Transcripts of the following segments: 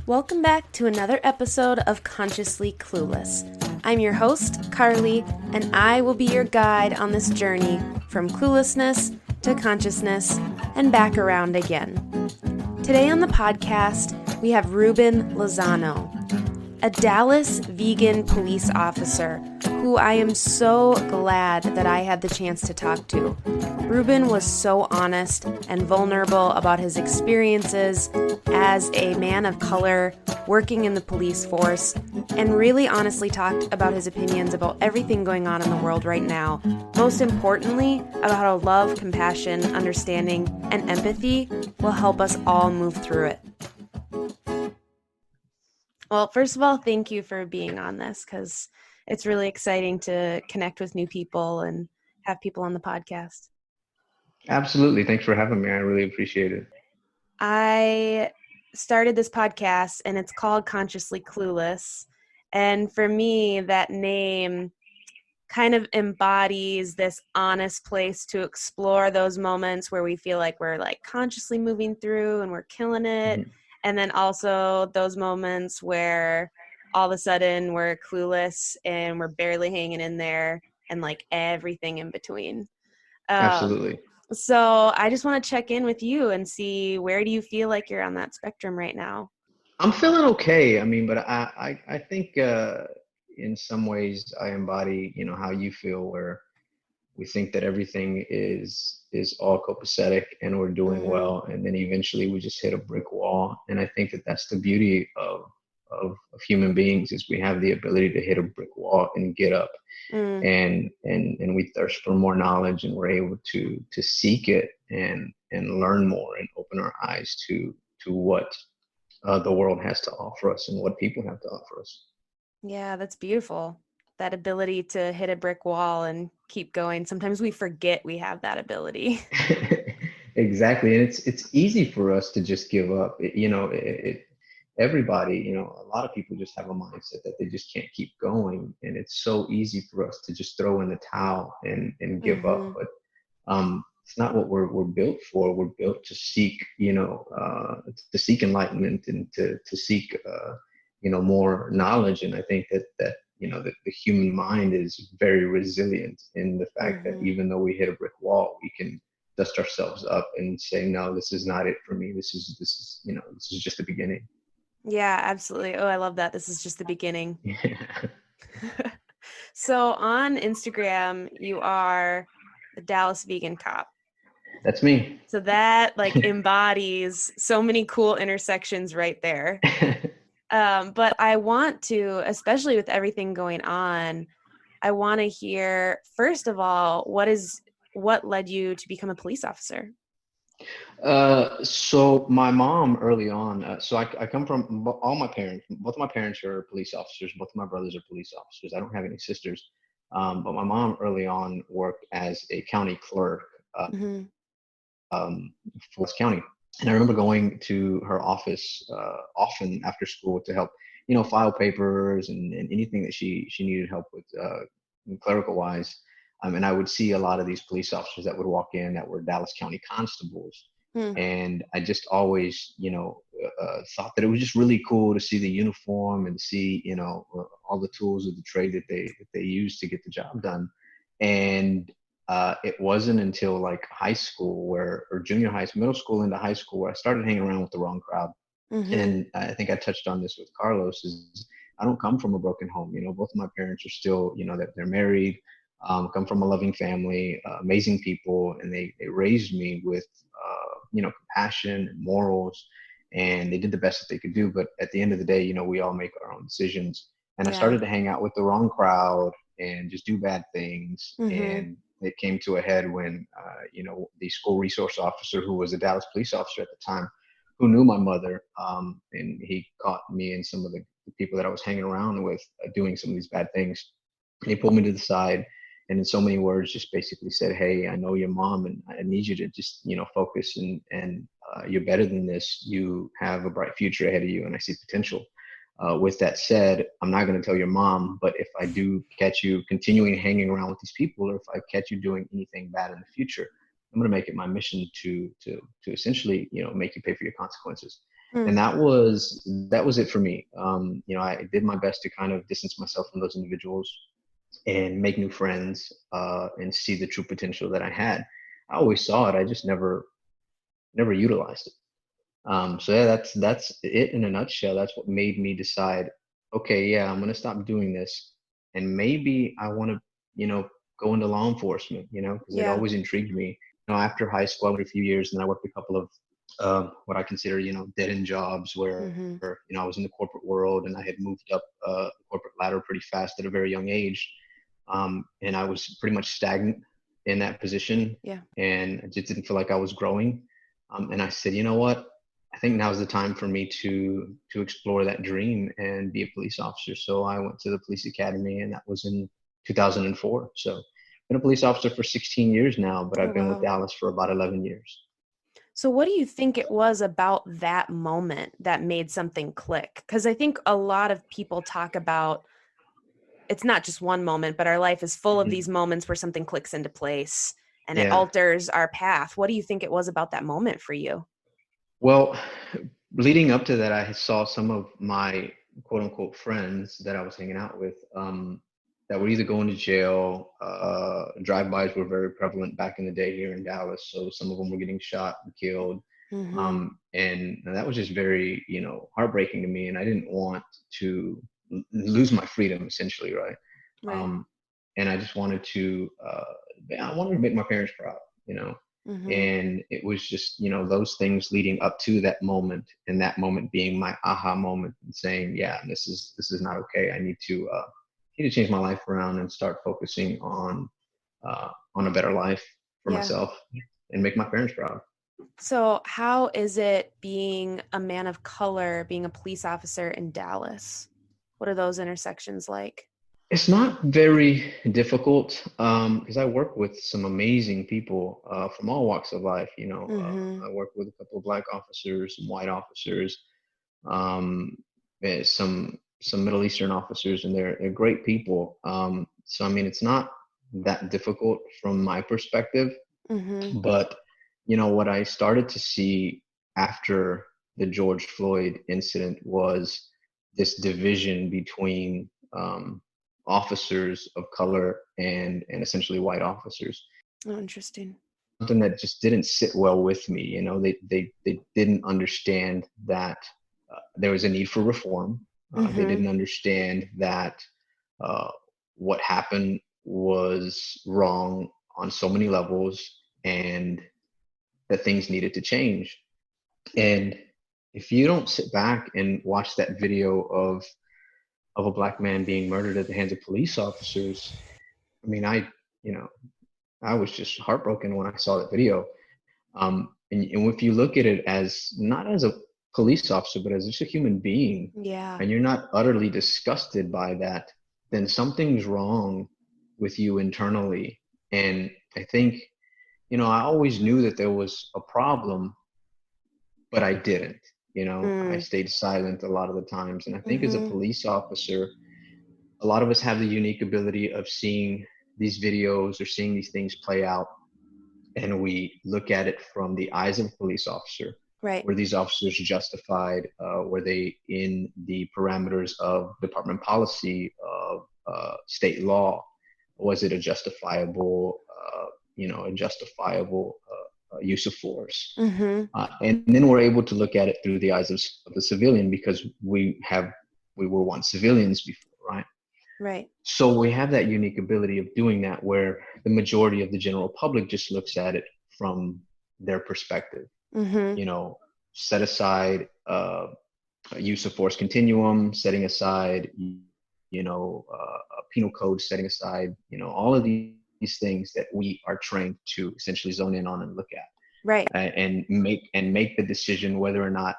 Welcome back to another episode of Consciously Clueless. I'm your host, Carly, and I will be your guide on this journey from cluelessness to consciousness and back around again. Today on the podcast, we have Ruben Lozano, a Dallas vegan police officer who I am so glad that I had the chance to talk to. Ruben was so honest and vulnerable about his experiences as a man of color working in the police force, and really honestly talked about his opinions about everything going on in the world right now. Most importantly, about how love, compassion, understanding, and empathy will help us all move through it. Well, first of all, thank you for being on this, because it's really exciting to connect with new people and have people on the podcast. Absolutely. Thanks for having me. I really appreciate it. I started this podcast and it's called Consciously Clueless. And for me, that name kind of embodies this honest place to explore those moments where we feel like we're like consciously moving through and we're killing it. Mm-hmm. And then also those moments where all of a sudden we're clueless and we're barely hanging in there, and like everything in between. Absolutely. So I just want to check in with you and see, where do you feel like you're on that spectrum right now? I'm feeling okay. But I think in some ways I embody, how you feel, where we think that everything is all copacetic and we're doing Mm-hmm. well, and then eventually we just hit a brick wall. And I think that that's the beauty of human beings, is we have the ability to hit a brick wall and get up, Mm. and we thirst for more knowledge, and we're able to seek it and learn more and open our eyes to what the world has to offer us and what people have to offer us. Yeah, that's beautiful. That ability to hit a brick wall and keep going. Sometimes we forget we have that ability. Exactly, and it's easy for us to just give up. Everybody, a lot of people just have a mindset that they just can't keep going, and it's so easy for us to just throw in the towel and give up. Mm-hmm. But it's not what we're built for. We're built to seek, to seek enlightenment and to seek, more knowledge. And I think that the human mind is very resilient in the fact that Mm-hmm. even though we hit a brick wall, we can dust ourselves up and say, no, this is not it for me. This is just the beginning. Yeah, absolutely. Oh, I love that. This is just the beginning. Yeah, So on Instagram, you are the Dallas vegan cop. that's me. So that like embodies so many cool intersections right there. But I want to, especially with everything going on, I want to hear, first of all, what led you to become a police officer? So my mom early on, I come from all my parents, both of my parents are police officers, both of my brothers are police officers. I don't have any sisters. But my mom early on worked as a county clerk, uh, Mm-hmm. for this county. And I remember going to her office often after school to help, file papers and anything that she needed help with, clerical wise. And I would see a lot of these police officers that would walk in that were Dallas County constables. Hmm. And I just always, thought that it was just really cool to see the uniform and see, all the tools of the trade that they use to get the job done. And it wasn't until like high school or junior high, middle school into high school, where I started hanging around with the wrong crowd. Mm-hmm. And I think I touched on this with Carlos, is I don't come from a broken home. Both of my parents are still, that they're married, come from a loving family, amazing people, and they raised me with, compassion and morals, and they did the best that they could do. But at the end of the day, we all make our own decisions. And I Yeah. started to hang out with the wrong crowd and just do bad things. Mm-hmm. And it came to a head when, the school resource officer, who was a Dallas police officer at the time, who knew my mother, and he caught me and some of the people that I was hanging around with doing some of these bad things. And he pulled me to the side, and in so many words, just basically said, "Hey, I know your mom, and I need you to just, focus, and you're better than this. You have a bright future ahead of you, and I see potential." With that said, I'm not going to tell your mom, but if I do catch you continuing hanging around with these people, or if I catch you doing anything bad in the future, I'm going to make it my mission to essentially, make you pay for your consequences. And Mm. that was it for me. I did my best to kind of distance myself from those individuals and make new friends, and see the true potential that I had. I always saw it. I just never utilized it. So yeah, that's it in a nutshell. That's what made me decide, okay, yeah, I'm gonna stop doing this, and maybe I want to, go into law enforcement, because it Yeah. always intrigued me. After high school, I went for a few years, and I worked a couple of what I consider, dead end jobs where, Mm-hmm. I was in the corporate world, and I had moved up the corporate ladder pretty fast at a very young age, and I was pretty much stagnant in that position, Yeah. and I just didn't feel like I was growing. And I said, you know what? I think now's the time for me to explore that dream and be a police officer. So I went to the police academy, and that was in 2004. So I've been a police officer for 16 years now, but Oh, I've been with wow. Dallas for about 11 years. So what do you think it was about that moment that made something click? Because I think a lot of people talk about it's not just one moment, but our life is full of Mhm. these moments where something clicks into place and it Yeah. alters our path. What do you think it was about that moment for you? Well, leading up to that, I saw some of my quote unquote friends that I was hanging out with, that were either going to jail. Drive-bys were very prevalent back in the day here in Dallas. So some of them were getting shot and killed. Mm-hmm. And that was just very, heartbreaking to me. And I didn't want to lose my freedom, essentially, right? Right. Um, and I just wanted to, I wanted to make my parents proud, Mm-hmm. and it was just, those things leading up to that moment, and that moment being my aha moment, and saying, yeah, this is not okay. I need to change my life around and start focusing on a better life for Yeah. myself and make my parents proud. So how is it being a man of color, being a police officer in Dallas? What are those intersections like? It's not very difficult, because I work with some amazing people, from all walks of life. Mm-hmm. I work with a couple of black officers, some white officers, um, some Middle Eastern officers, and they're great people. So I mean, it's not that difficult from my perspective. Mm-hmm. But what I started to see after the George Floyd incident was this division between, officers of color and essentially white officers. Oh, interesting. Something that just didn't sit well with me. They didn't understand that, there was a need for reform. They Mm-hmm. didn't understand that, uh, what happened was wrong on so many levels, and that things needed to change. And if you don't sit back and watch that video of a black man being murdered at the hands of police officers, I mean, you know, I was just heartbroken when I saw that video. And if you look at it as not as a police officer, but as just a human being, Yeah. and you're not utterly disgusted by that, then something's wrong with you internally. And I think, I always knew that there was a problem, but I didn't. I Mm. stayed silent a lot of the times. And I think as a Mm-hmm. police officer, a lot of us have the unique ability of seeing these videos or seeing these things play out, and we look at it from the eyes of a police officer. Right. Were these officers justified? Were they in the parameters of department policy, of state law? Was it a justifiable, use of force? Mm-hmm. And then we're able to look at it through the eyes of the civilian, because we were once civilians before, right? Right. So we have that unique ability of doing that, where the majority of the general public just looks at it from their perspective. Mm-hmm. You know, set aside, use of force continuum, setting aside, a penal code, setting aside, all of these things that we are trained to essentially zone in on and look at, Right. and make the decision whether or not,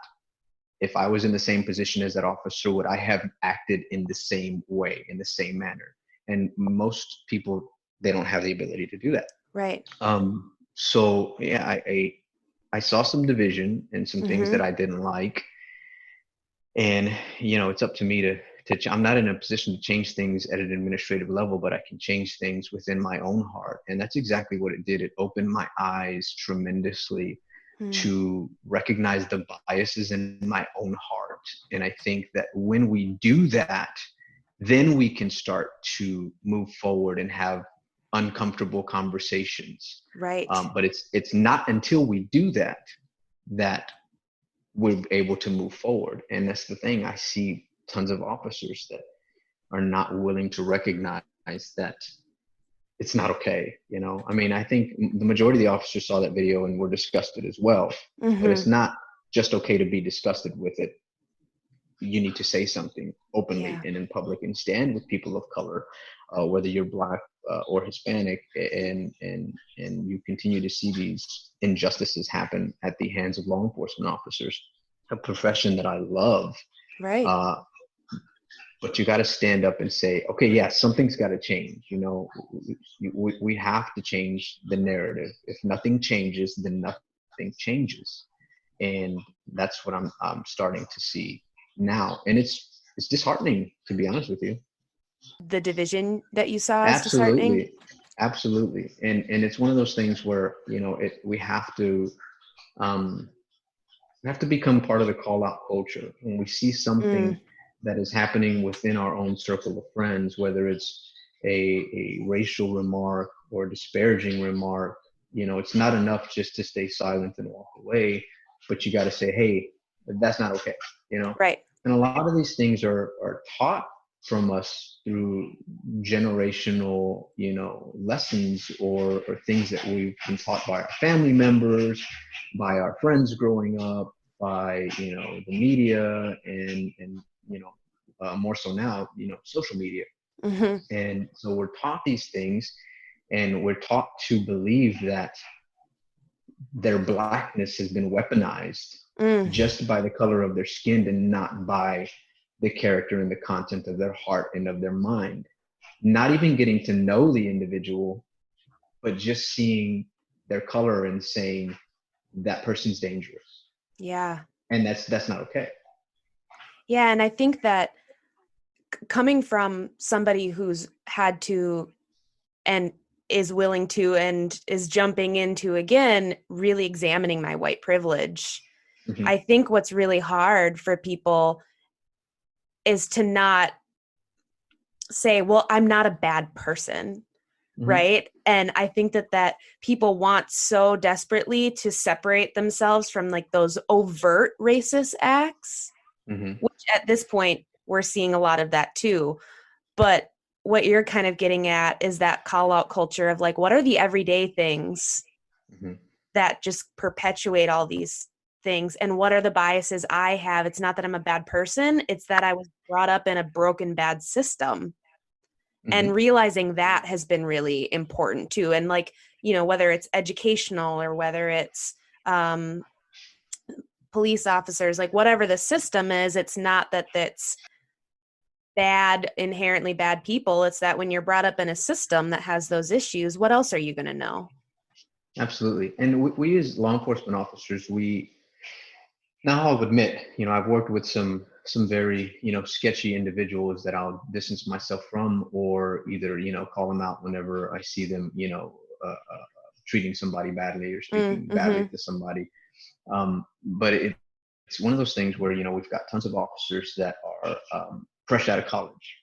if I was in the same position as that officer, would I have acted in the same way, in the same manner? And most people, they don't have the ability to do that. Right. So yeah, I saw some division and some things Mm-hmm. that I didn't like, and it's up to me to. I'm not in a position to change things at an administrative level, but I can change things within my own heart, and that's exactly what it did. It opened my eyes tremendously, to recognize the biases in my own heart. And I think that when we do that, then we can start to move forward and have uncomfortable conversations. Right. But it's not until we do that that we're able to move forward. And that's the thing. I see tons of officers that are not willing to recognize that it's not okay. I mean, I think the majority of the officers saw that video and were disgusted as well. But it's not just okay to be disgusted with it. You need to say something openly and in public and stand with people of color, whether you're Black or Hispanic, and you continue to see these injustices happen at the hands of law enforcement officers, a profession that I love. Right. But you got to stand up and say, okay, yeah, something's got to change. We have to change the narrative. If nothing changes, then nothing changes. And that's what I'm starting to see now. And it's disheartening, to be honest with you. The division that you saw is disheartening. Absolutely. And it's one of those things where, we have to become part of the call out culture. When we see something that is happening within our own circle of friends, whether it's a racial remark or disparaging remark, it's not enough just to stay silent and walk away, but you got to say, hey, that's not okay, Right. And a lot of these things are taught from us through generational, lessons or things that we've been taught by our family members, by our friends growing up, by, the media, and more so now, social media. And so we're taught these things, and we're taught to believe that their Blackness has been weaponized just by the color of their skin and not by the character and the content of their heart and of their mind. Not even getting to know the individual, but just seeing their color and saying that person's dangerous. Yeah. And that's not okay. Yeah. And I think that coming from somebody who's had to and is willing to and is jumping into, again, really examining my white privilege, I think what's really hard for people is to not say, well, I'm not a bad person. Right. And I think that people want so desperately to separate themselves from like those overt racist acts, which at this point we're seeing a lot of that too. But what you're kind of getting at is that call out culture of like, what are the everyday things that just perpetuate all these things? And what are the biases I have? It's not that I'm a bad person. It's that I was brought up in a broken, bad system. And realizing that has been really important too. And like, whether it's educational or whether it's police officers, like whatever the system is, it's not that that's bad, inherently bad people. It's that when you're brought up in a system that has those issues, what else are you going to know? Absolutely. And we as law enforcement officers, now I'll admit, I've worked with some very, sketchy individuals that I'll distance myself from, or either, call them out whenever I see them, treating somebody badly or speaking badly to somebody. But it's one of those things where, we've got tons of officers that are fresh out of college,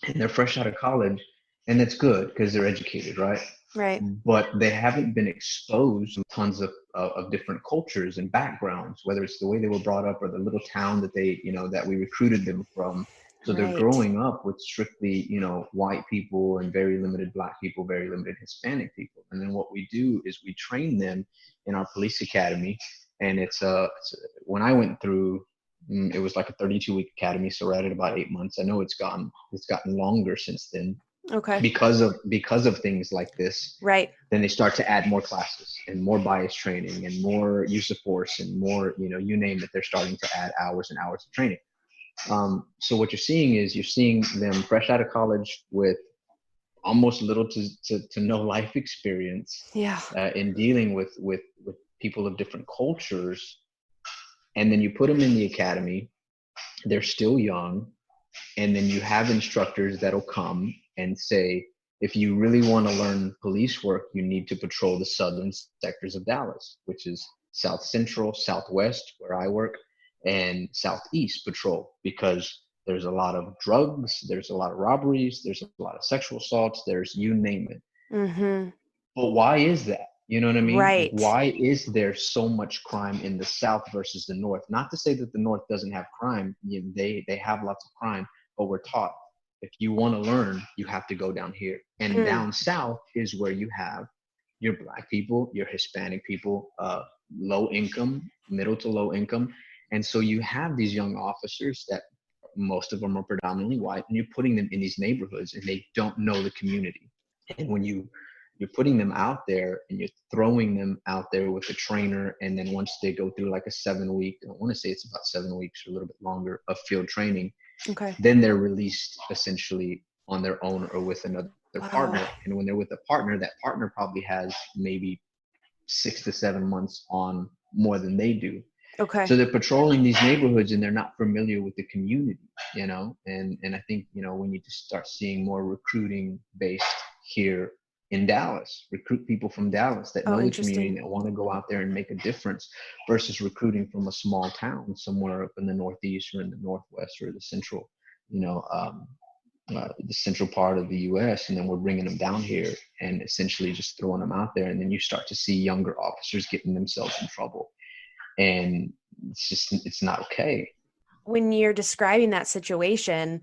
and they're fresh out of college, and that's good because they're educated, right? Right. But they haven't been exposed to tons of different cultures and backgrounds, whether it's the way they were brought up or the little town that they, that we recruited them from. So they're growing up with strictly, white people and very limited Black people, very limited Hispanic people. And then what we do is we train them in our police academy. And it's when I went through, it was like a 32-week academy. So we're at it about 8 months. I know it's gotten longer since then. Okay. Because of things like this, right? Then they start to add more classes and more bias training and more use of force and more, you name it. They're starting to add hours and hours of training. So what you're seeing them fresh out of college with almost little to no life experience. Yeah. In dealing with people of different cultures, and then you put them in the academy. They're still young. And then you have instructors that'll come and say, if you really want to learn police work, you need to patrol the southern sectors of Dallas, which is South Central, Southwest, where I work, and Southeast patrol, because there's a lot of drugs, there's a lot of robberies, there's a lot of sexual assaults, there's you name it. Mm-hmm. But why is that? You know what I mean? Like, Right. why is there so much crime in the South versus the North? Not to say that the North doesn't have crime. They have lots of crime, but we're taught if you want to learn, you have to go down here. And Mm. down South is where you have your Black people, your Hispanic people, low income, middle to low income. And so you have these young officers that most of them are predominantly white, and you're putting them in these neighborhoods and they don't know the community. And when you're putting them out there and you're throwing them out there with a trainer, and then once they go through like a 7 week, I want to say it's about 7 weeks or a little bit longer of field training, Okay. then they're released essentially on their own or with another Wow. partner. And when they're with a partner, that partner probably has maybe 6 to 7 months on more than they do. Okay. So they're patrolling these neighborhoods and they're not familiar with the community, you know. And I think, you know, we need to start seeing more recruiting based here in Dallas. Recruit people from Dallas that Oh, know the community, interesting. that want to go out there and make a difference, versus recruiting from a small town somewhere up in the Northeast or in the Northwest or the central, you know, the central part of the U.S. And then we're bringing them down here and essentially just throwing them out there. And then you start to see younger officers getting themselves in trouble, and it's not okay. When you're describing that situation,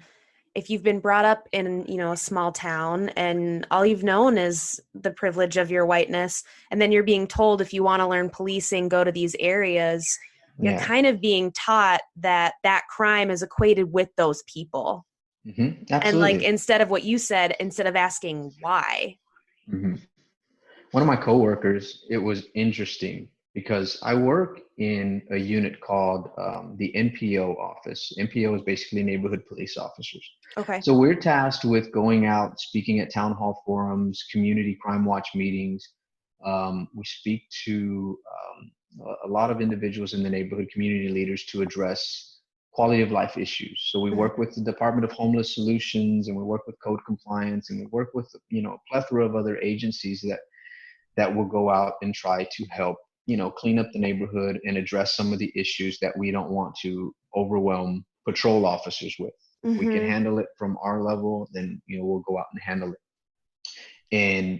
if you've been brought up in, a small town and all you've known is the privilege of your whiteness, and then you're being told if you want to learn policing, go to these areas, you're Yeah. kind of being taught that that crime is equated with those people. And like, Absolutely. instead of what you said, instead of asking why. hmm One of my coworkers, it was interesting because I work in a unit called the NPO office. NPO is basically neighborhood police officers. Okay. So we're tasked with going out, speaking at town hall forums, community crime watch meetings. We speak to a lot of individuals in the neighborhood, community leaders, to address quality of life issues. So we work with the Department of Homeless Solutions, and we work with code compliance, and we work with, a plethora of other agencies that will go out and try to help, clean up the neighborhood and address some of the issues that we don't want to overwhelm patrol officers with. If we can Mm-hmm. handle it from our level, then, we'll go out and handle it. And,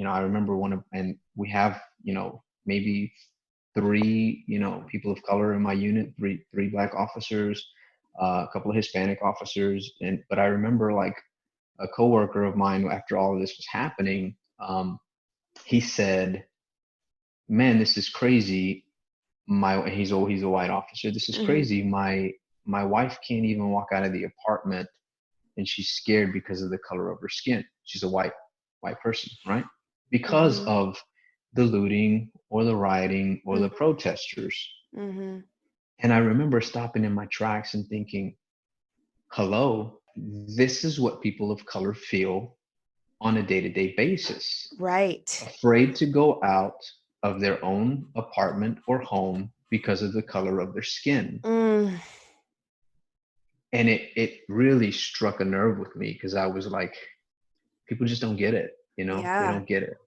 I remember and we have, maybe three, people of color in my unit, three Black officers, a couple of Hispanic officers. But I remember, like, a coworker of mine, after all of this was happening, he said, "Man, this is crazy. He's a white officer. This is Mm-hmm. crazy. My wife can't even walk out of the apartment, and she's scared because of the color of her skin. She's a white person, right? Because Mm-hmm. of the looting or the rioting or the Mm-hmm. protesters." Mm-hmm. And I remember stopping in my tracks and thinking, "Hello, this is what people of color feel on a day-to-day basis. Right. Afraid to go out of their own apartment or home because of the color of their skin." Mm. And it really struck a nerve with me, because I was like, people just don't get it, they Yeah. don't get it.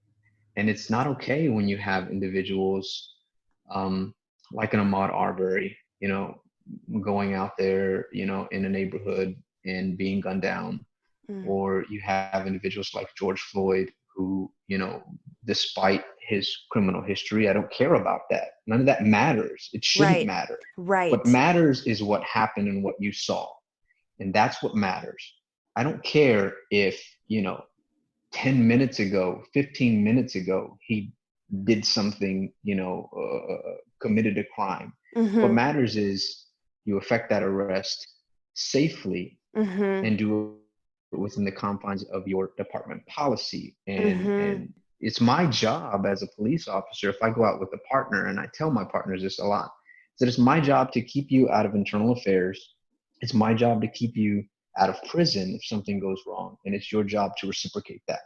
And it's not okay when you have individuals, um, like an Ahmaud Arbery, going out there, in a neighborhood and being gunned down. Mm. Or you have individuals like George Floyd, who, despite his criminal history, I don't care about that. None of that matters. It shouldn't Right. matter. What Right. matters is what happened and what you saw. And that's what matters. I don't care if, 10 minutes ago, 15 minutes ago, he did something, committed a crime. What Mm-hmm. matters is you effect that arrest safely Mm-hmm. and do it within the confines of your department policy. Mm-hmm. And it's my job as a police officer, if I go out with a partner, and I tell my partners this a lot, that it's my job to keep you out of internal affairs. It's my job to keep you out of prison if something goes wrong, and it's your job to reciprocate that.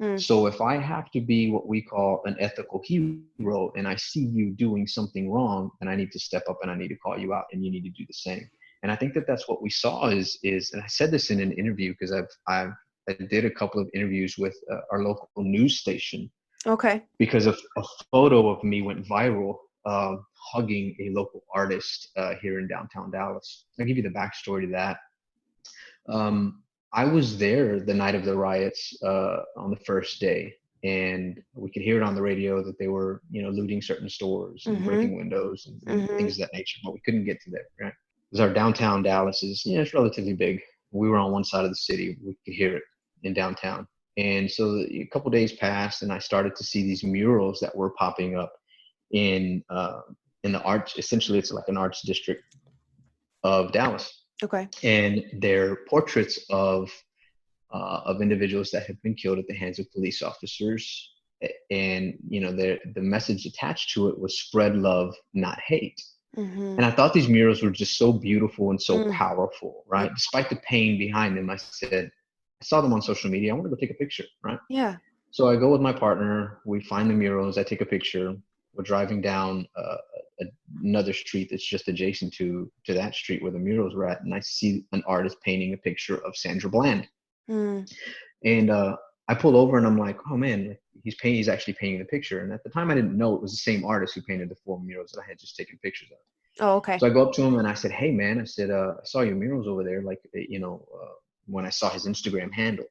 Mm. So if I have to be what we call an ethical hero, and I see you doing something wrong, then I need to step up and I need to call you out, and you need to do the same. And I think that that's what we saw and I said this in an interview, because I did a couple of interviews with our local news station, Okay. because a photo of me went viral, hugging a local artist here in downtown Dallas. I'll give you the backstory to that. I was there the night of the riots on the first day, and we could hear it on the radio that they were, looting certain stores and Mm-hmm. breaking windows and Mm-hmm. things of that nature, but we couldn't get to there, right? Because our downtown Dallas is, it's relatively big. We were on one side of the city. We could hear it in downtown. And so a couple days passed, and I started to see these murals that were popping up in the arts. Essentially, it's like an arts district of Dallas, Okay. and they're portraits of individuals that have been killed at the hands of police officers. And the message attached to it was spread love, not hate. Mm-hmm. And I thought these murals were just so beautiful and so Mm. powerful, Yeah. right? Despite the pain behind them, I said, I saw them on social media. I want to go take a picture, right? Yeah. So I go with my partner. We find the murals. I take a picture. We're driving down another street that's just adjacent to that street where the murals were at, and I see an artist painting a picture of Sandra Bland. Mm. And I pull over and I'm like, oh man, he's actually painting the picture. And at the time I didn't know it was the same artist who painted the 4 murals that I had just taken pictures of. Oh, okay. So I go up to him and I said, hey man, I said, I saw your murals over there. Like, when I saw his Instagram handle.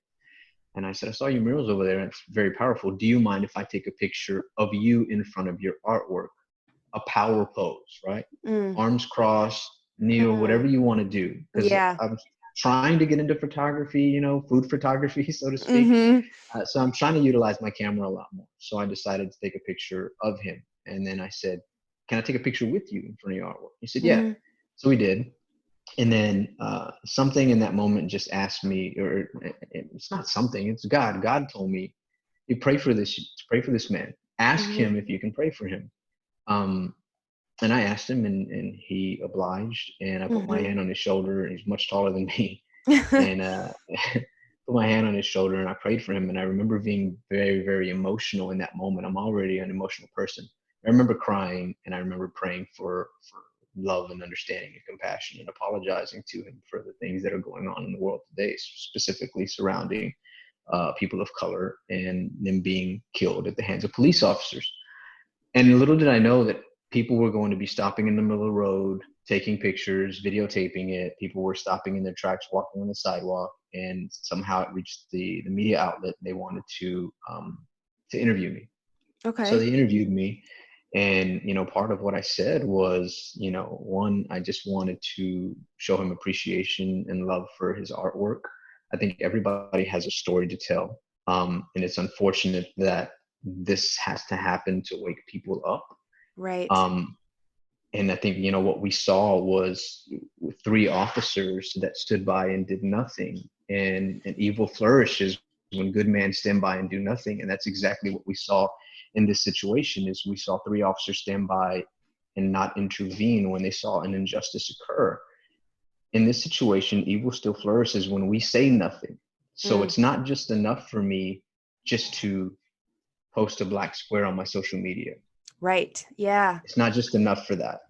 And I said, I saw your murals over there and it's very powerful. Do you mind if I take a picture of you in front of your artwork? A power pose, right? Mm. Arms crossed, kneel, whatever you want to do. Because Yeah. I'm trying to get into photography, food photography, so to speak. Mm-hmm. So I'm trying to utilize my camera a lot more. So I decided to take a picture of him. And then I said, can I take a picture with you in front of your artwork? He said, yeah. Mm-hmm. So we did. And then something in that moment just asked me, or it's not something, it's God. God told me, you pray for this man. Ask him if you can pray for him. And I asked him, and he obliged. And I put my hand on his shoulder. And he's much taller than me. And put my hand on his shoulder, and I prayed for him. And I remember being very, very emotional in that moment. I'm already an emotional person. I remember crying, and I remember praying for love and understanding and compassion, and apologizing to him for the things that are going on in the world today, specifically surrounding people of color and them being killed at the hands of police officers. And little did I know that people were going to be stopping in the middle of the road, taking pictures, videotaping it. People were stopping in their tracks, walking on the sidewalk, and somehow it reached the media outlet. They wanted to interview me. Okay. So they interviewed me, and part of what I said was, one, I just wanted to show him appreciation and love for his artwork. I think everybody has a story to tell, and it's unfortunate that this has to happen to wake people up. Right. And I think, what we saw was 3 officers that stood by and did nothing. And evil flourishes when good men stand by and do nothing. And that's exactly what we saw in this situation. Is we saw 3 officers stand by and not intervene when they saw an injustice occur. In this situation, evil still flourishes when we say nothing. So it's not just enough for me just to post a black square on my social media. Right. Yeah. It's not just enough for that.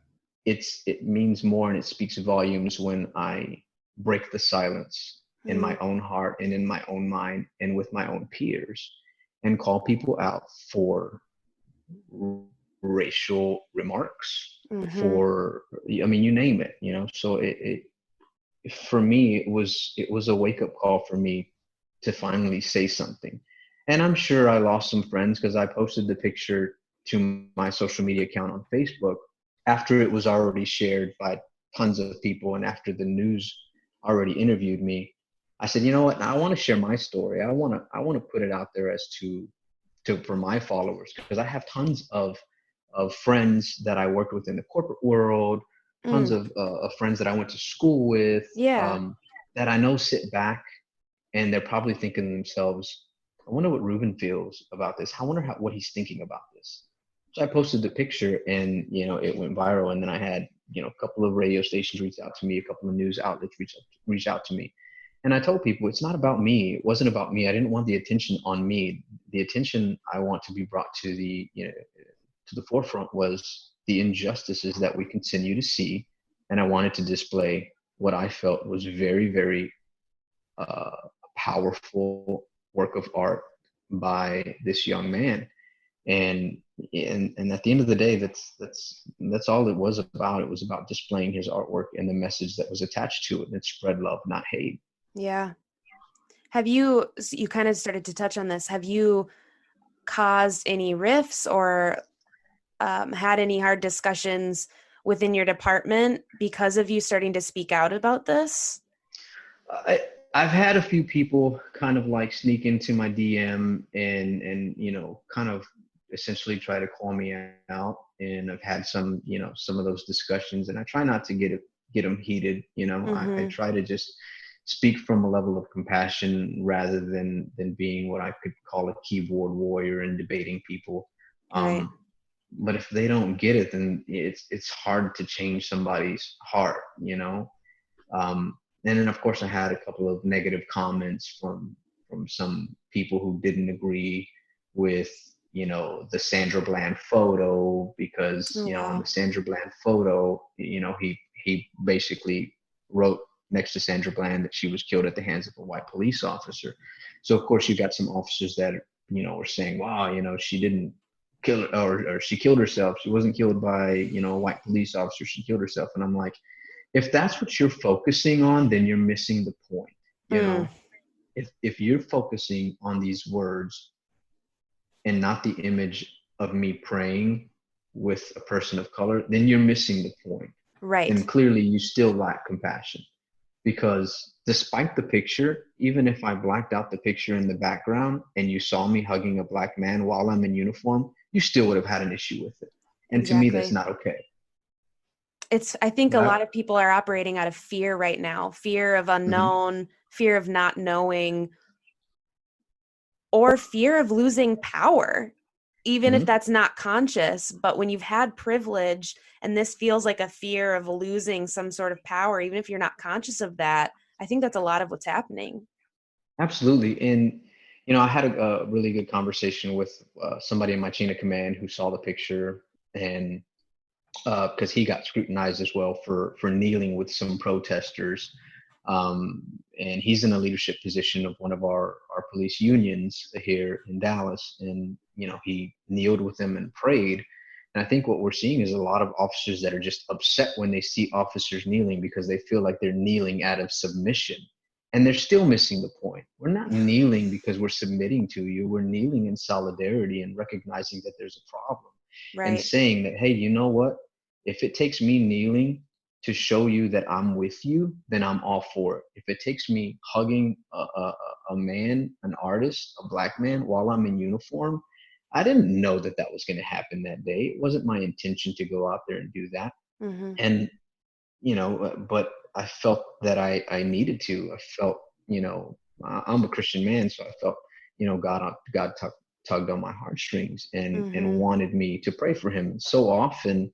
It means more, and it speaks volumes when I break the silence in my own heart and in my own mind and with my own peers, and call people out for racial remarks, for, I mean, you name it, so it for me, it was a wake-up call for me to finally say something. And I'm sure I lost some friends because I posted the picture to my social media account on Facebook after it was already shared by tons of people, and after the news already interviewed me. I said, you know what? Now I want to share my story. I want to put it out there as to for my followers, because I have tons of friends that I worked with in the corporate world, tons of friends that I went to school with, that I know sit back and they're probably thinking to themselves, I wonder what Ruben feels about this. I wonder what he's thinking about this. So I posted the picture, and it went viral. And then I had a couple of radio stations reach out to me, a couple of news outlets reach out to me, and I told people it's not about me. It wasn't about me. I didn't want the attention on me. The attention I want to be brought to the forefront was the injustices that we continue to see, and I wanted to display what I felt was very, very powerful work of art by this young man. And and at the end of the day, that's all it was about. It was about displaying his artwork and the message that was attached to it, and it spread love, not hate. Yeah. You kind of started to touch on this. Have you caused any rifts or had any hard discussions within your department because of you starting to speak out about this? I've had a few people kind of like sneak into my DM and kind of essentially try to call me out. And I've had some of those discussions, and I try not to get them heated. I Mm-hmm. try to just speak from a level of compassion rather than being what I could call a keyboard warrior and debating people. Right. But if they don't get it, then it's hard to change somebody's heart. And then of course I had a couple of negative comments from some people who didn't agree with the Sandra Bland photo, because Oh, on wow. the Sandra Bland photo, he basically wrote next to Sandra Bland that she was killed at the hands of a white police officer. So of course you got some officers that were saying, wow, she didn't kill or she killed herself, she wasn't killed by a white police officer, she killed herself. And I'm like, if that's what you're focusing on, then you're missing the point. You Mm, know, if you're focusing on these words and not the image of me praying with a person of color, then you're missing the point. right. And clearly you still lack compassion, because despite the picture, even if I blacked out the picture in the background and you saw me hugging a black man while I'm in uniform, you still would have had an issue with it. And to me, that's Exactly. not okay. I think a Right? lot of people are operating out of fear right now, fear of Mm-hmm. unknown, fear of not knowing, or fear of losing power, even if Mm-hmm. that's not conscious. But when you've had privilege and this feels like a fear of losing some sort of power, even if you're not conscious of that, I think that's a lot of what's happening. Absolutely. And, I had a really good conversation with somebody in my chain of command who saw the picture, and because he got scrutinized as well for kneeling with some protesters. And he's in a leadership position of one of our police unions here in Dallas. And, he kneeled with them and prayed. And I think what we're seeing is a lot of officers that are just upset when they see officers kneeling, because they feel like they're kneeling out of submission. And they're still missing the point. We're not kneeling because we're submitting to you. We're kneeling in solidarity and recognizing that there's a problem, and Right. saying that, hey, you know what? If it takes me kneeling to show you that I'm with you, then I'm all for it. If it takes me hugging a man, an artist, a black man while I'm in uniform, I didn't know that that was going to happen that day. It wasn't my intention to go out there and do that. Mm-hmm. And, but I felt that I needed to. I felt, I'm a Christian man, so I felt, God tugged on my heartstrings and Mm-hmm. wanted me to pray for him. And so often,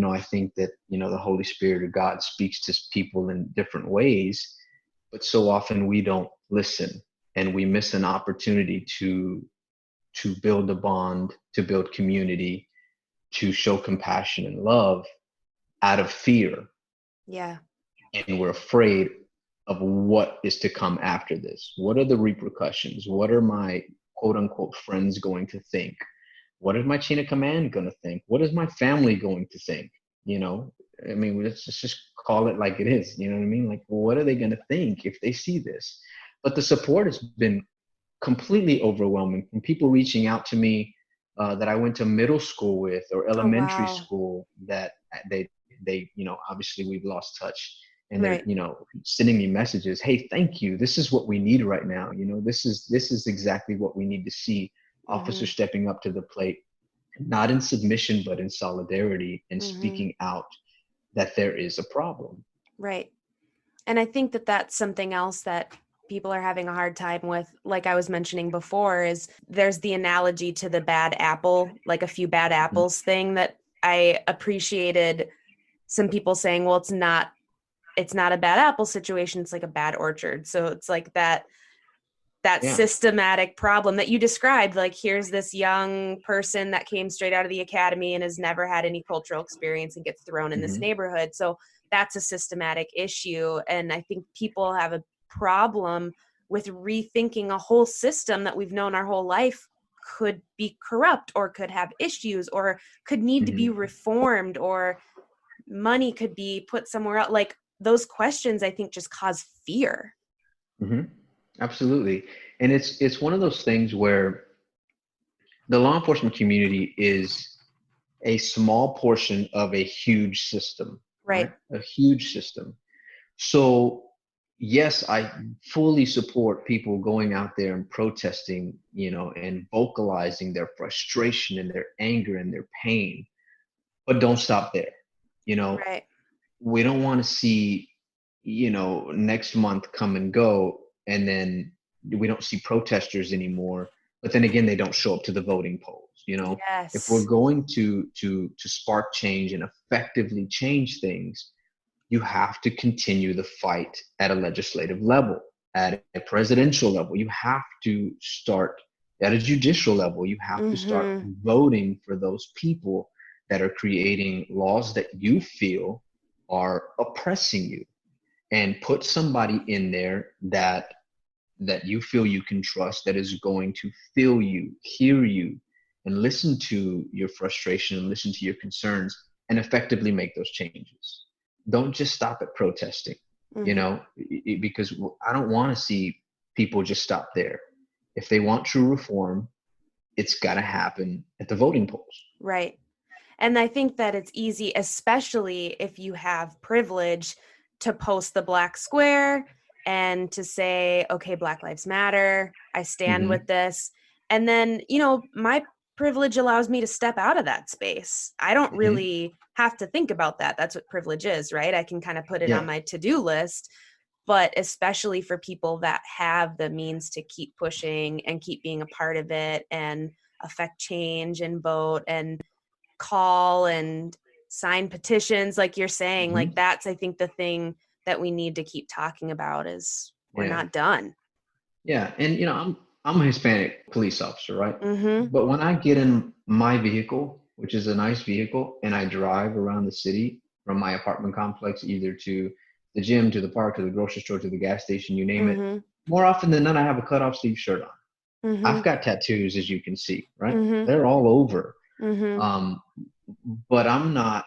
I think that, the Holy Spirit of God speaks to people in different ways, but so often we don't listen, and we miss an opportunity to build a bond, to build community, to show compassion and love out of fear. Yeah. And we're afraid of what is to come after this. What are the repercussions? What are my quote unquote friends going to think? What is my chain of command going to think? What is my family going to think? You know, I mean, let's just call it like it is. You know what I mean? Like, well, what are they going to think if they see this? But the support has been completely overwhelming, from people reaching out to me that I went to middle school with or Oh, elementary wow. school, that they obviously we've lost touch, and they're Right. sending me messages. Hey, thank you. This is what we need right now. This is exactly what we need to see. Mm-hmm. Officers stepping up to the plate, not in submission but in solidarity, and Mm-hmm. speaking out that there is a problem. Right. And I think that that's something else that people are having a hard time with, like I was mentioning before, is there's the analogy to the bad apple, like a few bad Mhm. apples thing that I appreciated some people saying, well, it's not a bad apple situation, it's like a bad orchard. So it's like that Yeah. systematic problem that you described. Like, here's this young person that came straight out of the academy and has never had any cultural experience and gets thrown in this Hmm. neighborhood. So that's a systematic issue. And I think people have a problem with rethinking a whole system that we've known our whole life could be corrupt or could have issues or could need to be reformed, or money could be put somewhere else. Like those questions, I think, just cause fear. Absolutely. And it's one of those things where the law enforcement community is a small portion of a huge system, Right. right? A huge system. So yes, I fully support people going out there and protesting, and vocalizing their frustration and their anger and their pain, but don't stop there. You know, Right. we don't want to see, next month come and go, and then we don't see protesters anymore. But then again, they don't show up to the voting polls. If we're Yes. going to spark change and effectively change things, you have to continue the fight at a legislative level, at a presidential level. You have to start at a judicial level. You have to start voting for those people that are creating laws that you feel are oppressing you, and put somebody in there that you feel you can trust, that is going to feel you, hear you, and listen to your frustration and listen to your concerns and effectively make those changes. Don't just stop at protesting, because I don't want to see people just stop there. If they want true reform, it's got to happen at the voting polls. Right. And I think that it's easy, especially if you have privilege, to post the black square and to say, okay, Black Lives Matter, I stand with this. And then, my privilege allows me to step out of that space. I don't really have to think about that. That's what privilege is, right? I can kind of put it on my to-do list. But especially for people that have the means to keep pushing and keep being a part of it and affect change and vote and call and sign petitions, like you're saying, like that's, I think, the thing that we need to keep talking about is we're not done. Yeah. And I'm a Hispanic police officer, right? But when I get in my vehicle, which is a nice vehicle, and I drive around the city from my apartment complex, either to the gym, to the park, to the grocery store, to the gas station, you name it, more often than not, I have a cutoff sleeve shirt on. I've got tattoos, as you can see, right? They're all over. But I'm not,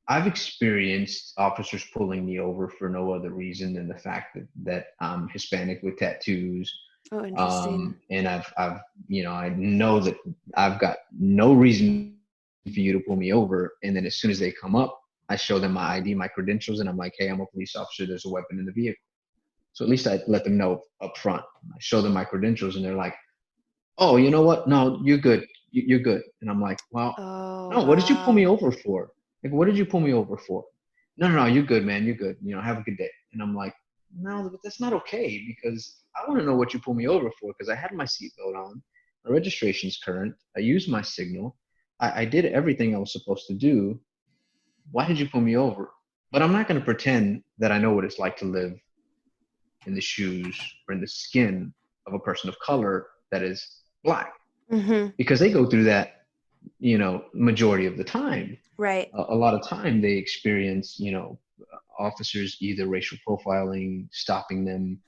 I've experienced officers pulling me over for no other reason than the fact that I'm Hispanic with tattoos. Oh, interesting. And I've, I know that I've got no reason for you to pull me over. And then as soon as they come up, I show them my ID, my credentials, and I'm like, hey, I'm a police officer. There's a weapon in the vehicle. So at least I let them know up front. I show them my credentials, and they're like, oh, you know what? No, you're good. You're good. And I'm like, well, no, what did you pull me over for? Like, what did you pull me over for? No, you're good, man. You're good. Have a good day. And I'm like, no, but that's not okay, because I want to know what you pulled me over for, because I had my seatbelt on, my registration's current, I used my signal, I did everything I was supposed to do. Why did you pull me over? But I'm not going to pretend that I know what it's like to live in the shoes or in the skin of a person of color that is Black, because they go through that, majority of the time. Right. A lot of time they experience, officers either racial profiling, stopping them,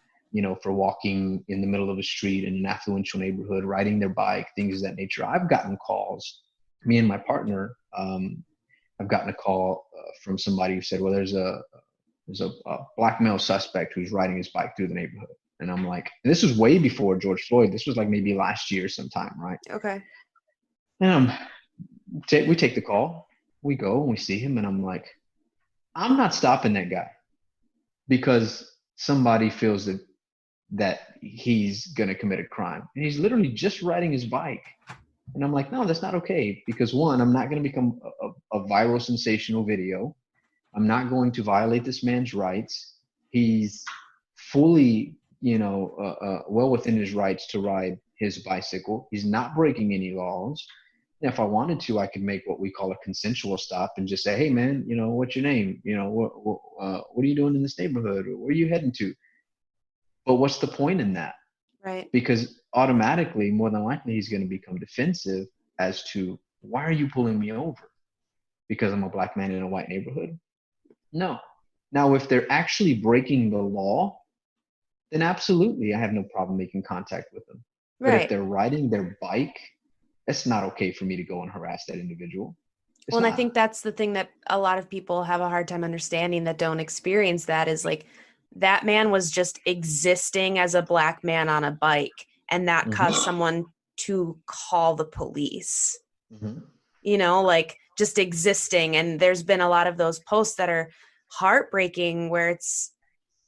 for walking in the middle of a street in an affluential neighborhood, riding their bike, things of that nature. I've gotten calls, me and my partner, I've gotten a call from somebody who said, well, there's a Black male suspect who's riding his bike through the neighborhood. And I'm like, and this was way before George Floyd. This was like maybe last year sometime, right? Okay. And we take the call, we go and we see him, and I'm like, I'm not stopping that guy because somebody feels that he's gonna commit a crime. And he's literally just riding his bike. And I'm like, no, that's not okay. Because one, I'm not gonna become a viral sensational video. I'm not going to violate this man's rights. He's fully, well within his rights to ride his bicycle. He's not breaking any laws. And if I wanted to, I could make what we call a consensual stop and just say, hey, man, what's your name? What are you doing in this neighborhood? Where are you heading to? But what's the point in that? Right. Because automatically, more than likely, he's going to become defensive as to, why are you pulling me over? Because I'm a Black man in a white neighborhood? No. Now, if they're actually breaking the law, then absolutely, I have no problem making contact with them. But if Right. they're riding their bike, it's not okay for me to go and harass that individual. It's Well, and I not. think that's the thing that a lot of people have a hard time understanding that don't experience that is like that man was just existing as a black man on a bike, and that caused Mm-hmm. someone to call the police. Mm-hmm. Like just existing. And there's been a lot of those posts that are heartbreaking where it's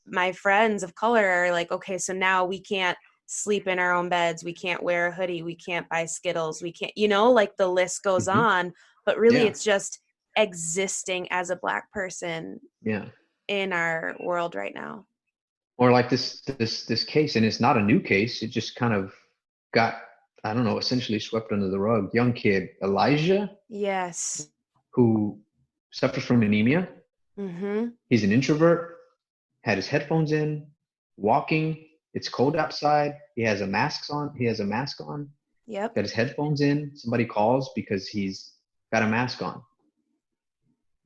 my friends of color are like, okay, so now we can't sleep in our own beds. We can't wear a hoodie. We can't buy Skittles. We can't, like the list goes Mm-hmm. on. But really, Yeah. it's just existing as a black person Yeah. in our world right now. Or like this case, and it's not a new case. It just kind of got, I don't know, essentially swept under the rug. Young kid, Elijah, Yes. who suffers from anemia. Mm-hmm. He's an introvert, had his headphones in, walking. It's cold outside. He has a mask on. Yep. Got his headphones in. Somebody calls because he's got a mask on.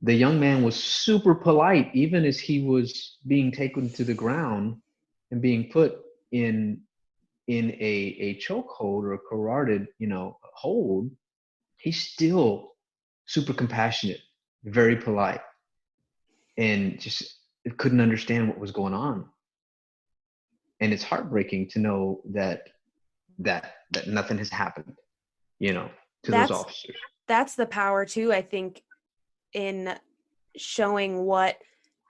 The young man was super polite, even as he was being taken to the ground and being put in a chokehold or a carotid, hold. He's still super compassionate, very polite, and just couldn't understand what was going on. And it's heartbreaking to know that nothing has happened, to those That's officers. that's the power too, I think, in showing what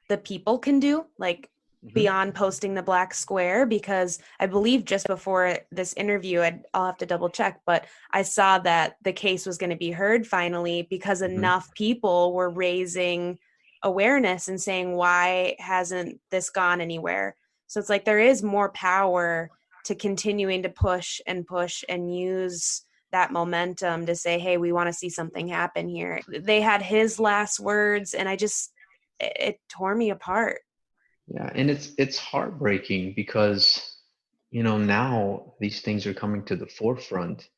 the people can do, like Mm-hmm. beyond posting the black square, because I believe just before this interview, I'll have to double check, but I saw that the case was going to be heard finally because Mm-hmm. enough people were raising awareness and saying, why hasn't this gone anywhere? So it's like there is more power to continuing to push and use that momentum to say, hey, we want to see something happen here. They had his last words, and it tore me apart. Yeah, and it's heartbreaking because now these things are coming to the forefront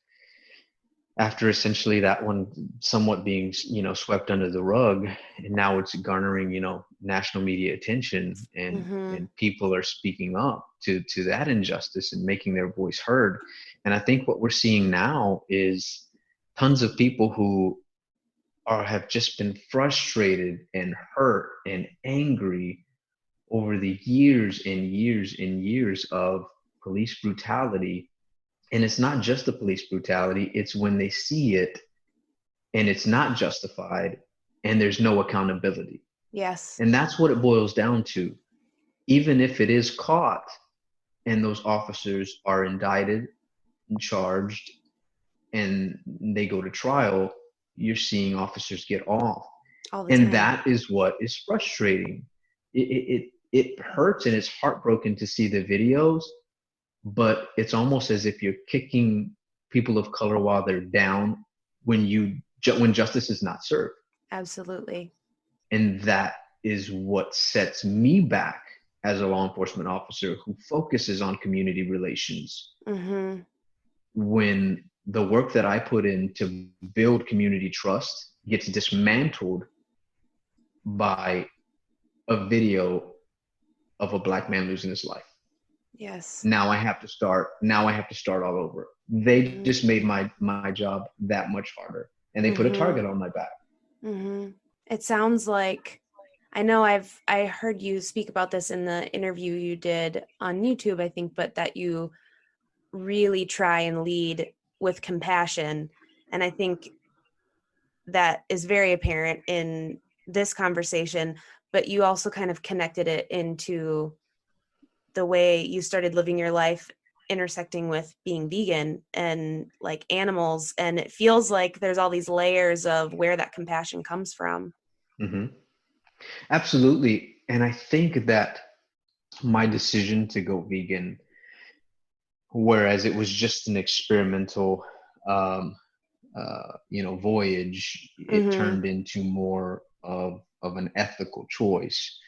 after essentially that one somewhat being swept under the rug, and now it's garnering national media attention, Mm-hmm. and people are speaking up to that injustice and making their voice heard. And I think what we're seeing now is tons of people who have just been frustrated and hurt and angry over the years and years and years of police brutality. And it's not just the police brutality, it's when they see it and it's not justified and there's no accountability. Yes. And that's what it boils down to. Even if it is caught and those officers are indicted and charged and they go to trial, you're seeing officers get off. All the And time. that is what is frustrating. It hurts and it's heartbroken to see the videos, but it's almost as if you're kicking people of color while they're down when justice is not served. Absolutely. And that is what sets me back as a law enforcement officer who focuses on community relations. Mm-hmm. When the work that I put in to build community trust gets dismantled by a video of a black man losing his life. Yes. Now I have to start all over. They Mm-hmm. just made my job that much harder, and they put a Mm-hmm. target on my back. Mm-hmm. It sounds like I heard you speak about this in the interview you did on YouTube, I think, but that you really try and lead with compassion. And I think that is very apparent in this conversation, but you also kind of connected it into the way you started living your life intersecting with being vegan and like animals. And it feels like there's all these layers of where that compassion comes from. Hmm. Absolutely. And I think that my decision to go vegan, whereas it was just an experimental um, voyage, it Mm-hmm. turned into more of an ethical choice.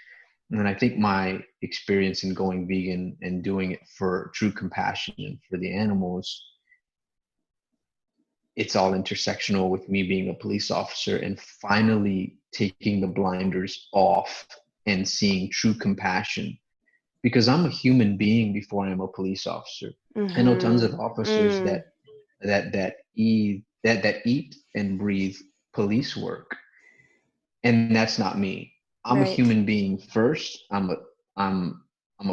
And I think my experience in going vegan and doing it for true compassion and for the animals, it's all intersectional with me being a police officer and finally taking the blinders off and seeing true compassion. because I'm a human being before I'm a police officer. I know tons of officers Mm. that eat and breathe police work, and that's not me. I'm a Right. human being first. I'm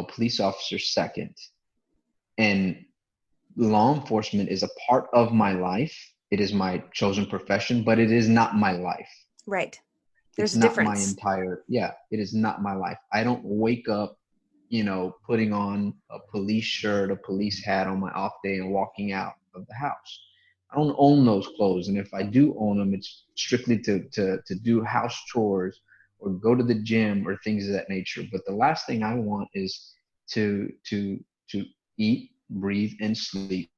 a police officer second, and law enforcement is a part of my life. It is my chosen profession, but it is not my life. Right. There's It's a not my difference. entire, yeah, it is not my life. I don't wake up, putting on a police shirt, a police hat on my off day and walking out of the house. I don't own those clothes. And if I do own them, it's strictly to do house chores or go to the gym or things of that nature. But the last thing I want is to eat, breathe, and sleep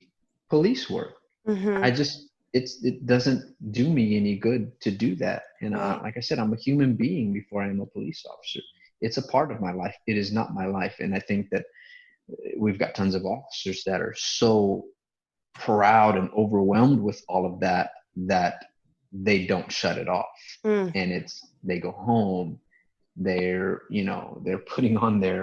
police work. I Mm-hmm. just it doesn't do me any good to do that. And Right. like I said, I'm a human being before I'm a police officer. It's a part of my life. It is not my life. And I think that we've got tons of officers that are so proud and overwhelmed with all of that that they don't shut it off. Mm. And they go home, they're putting on their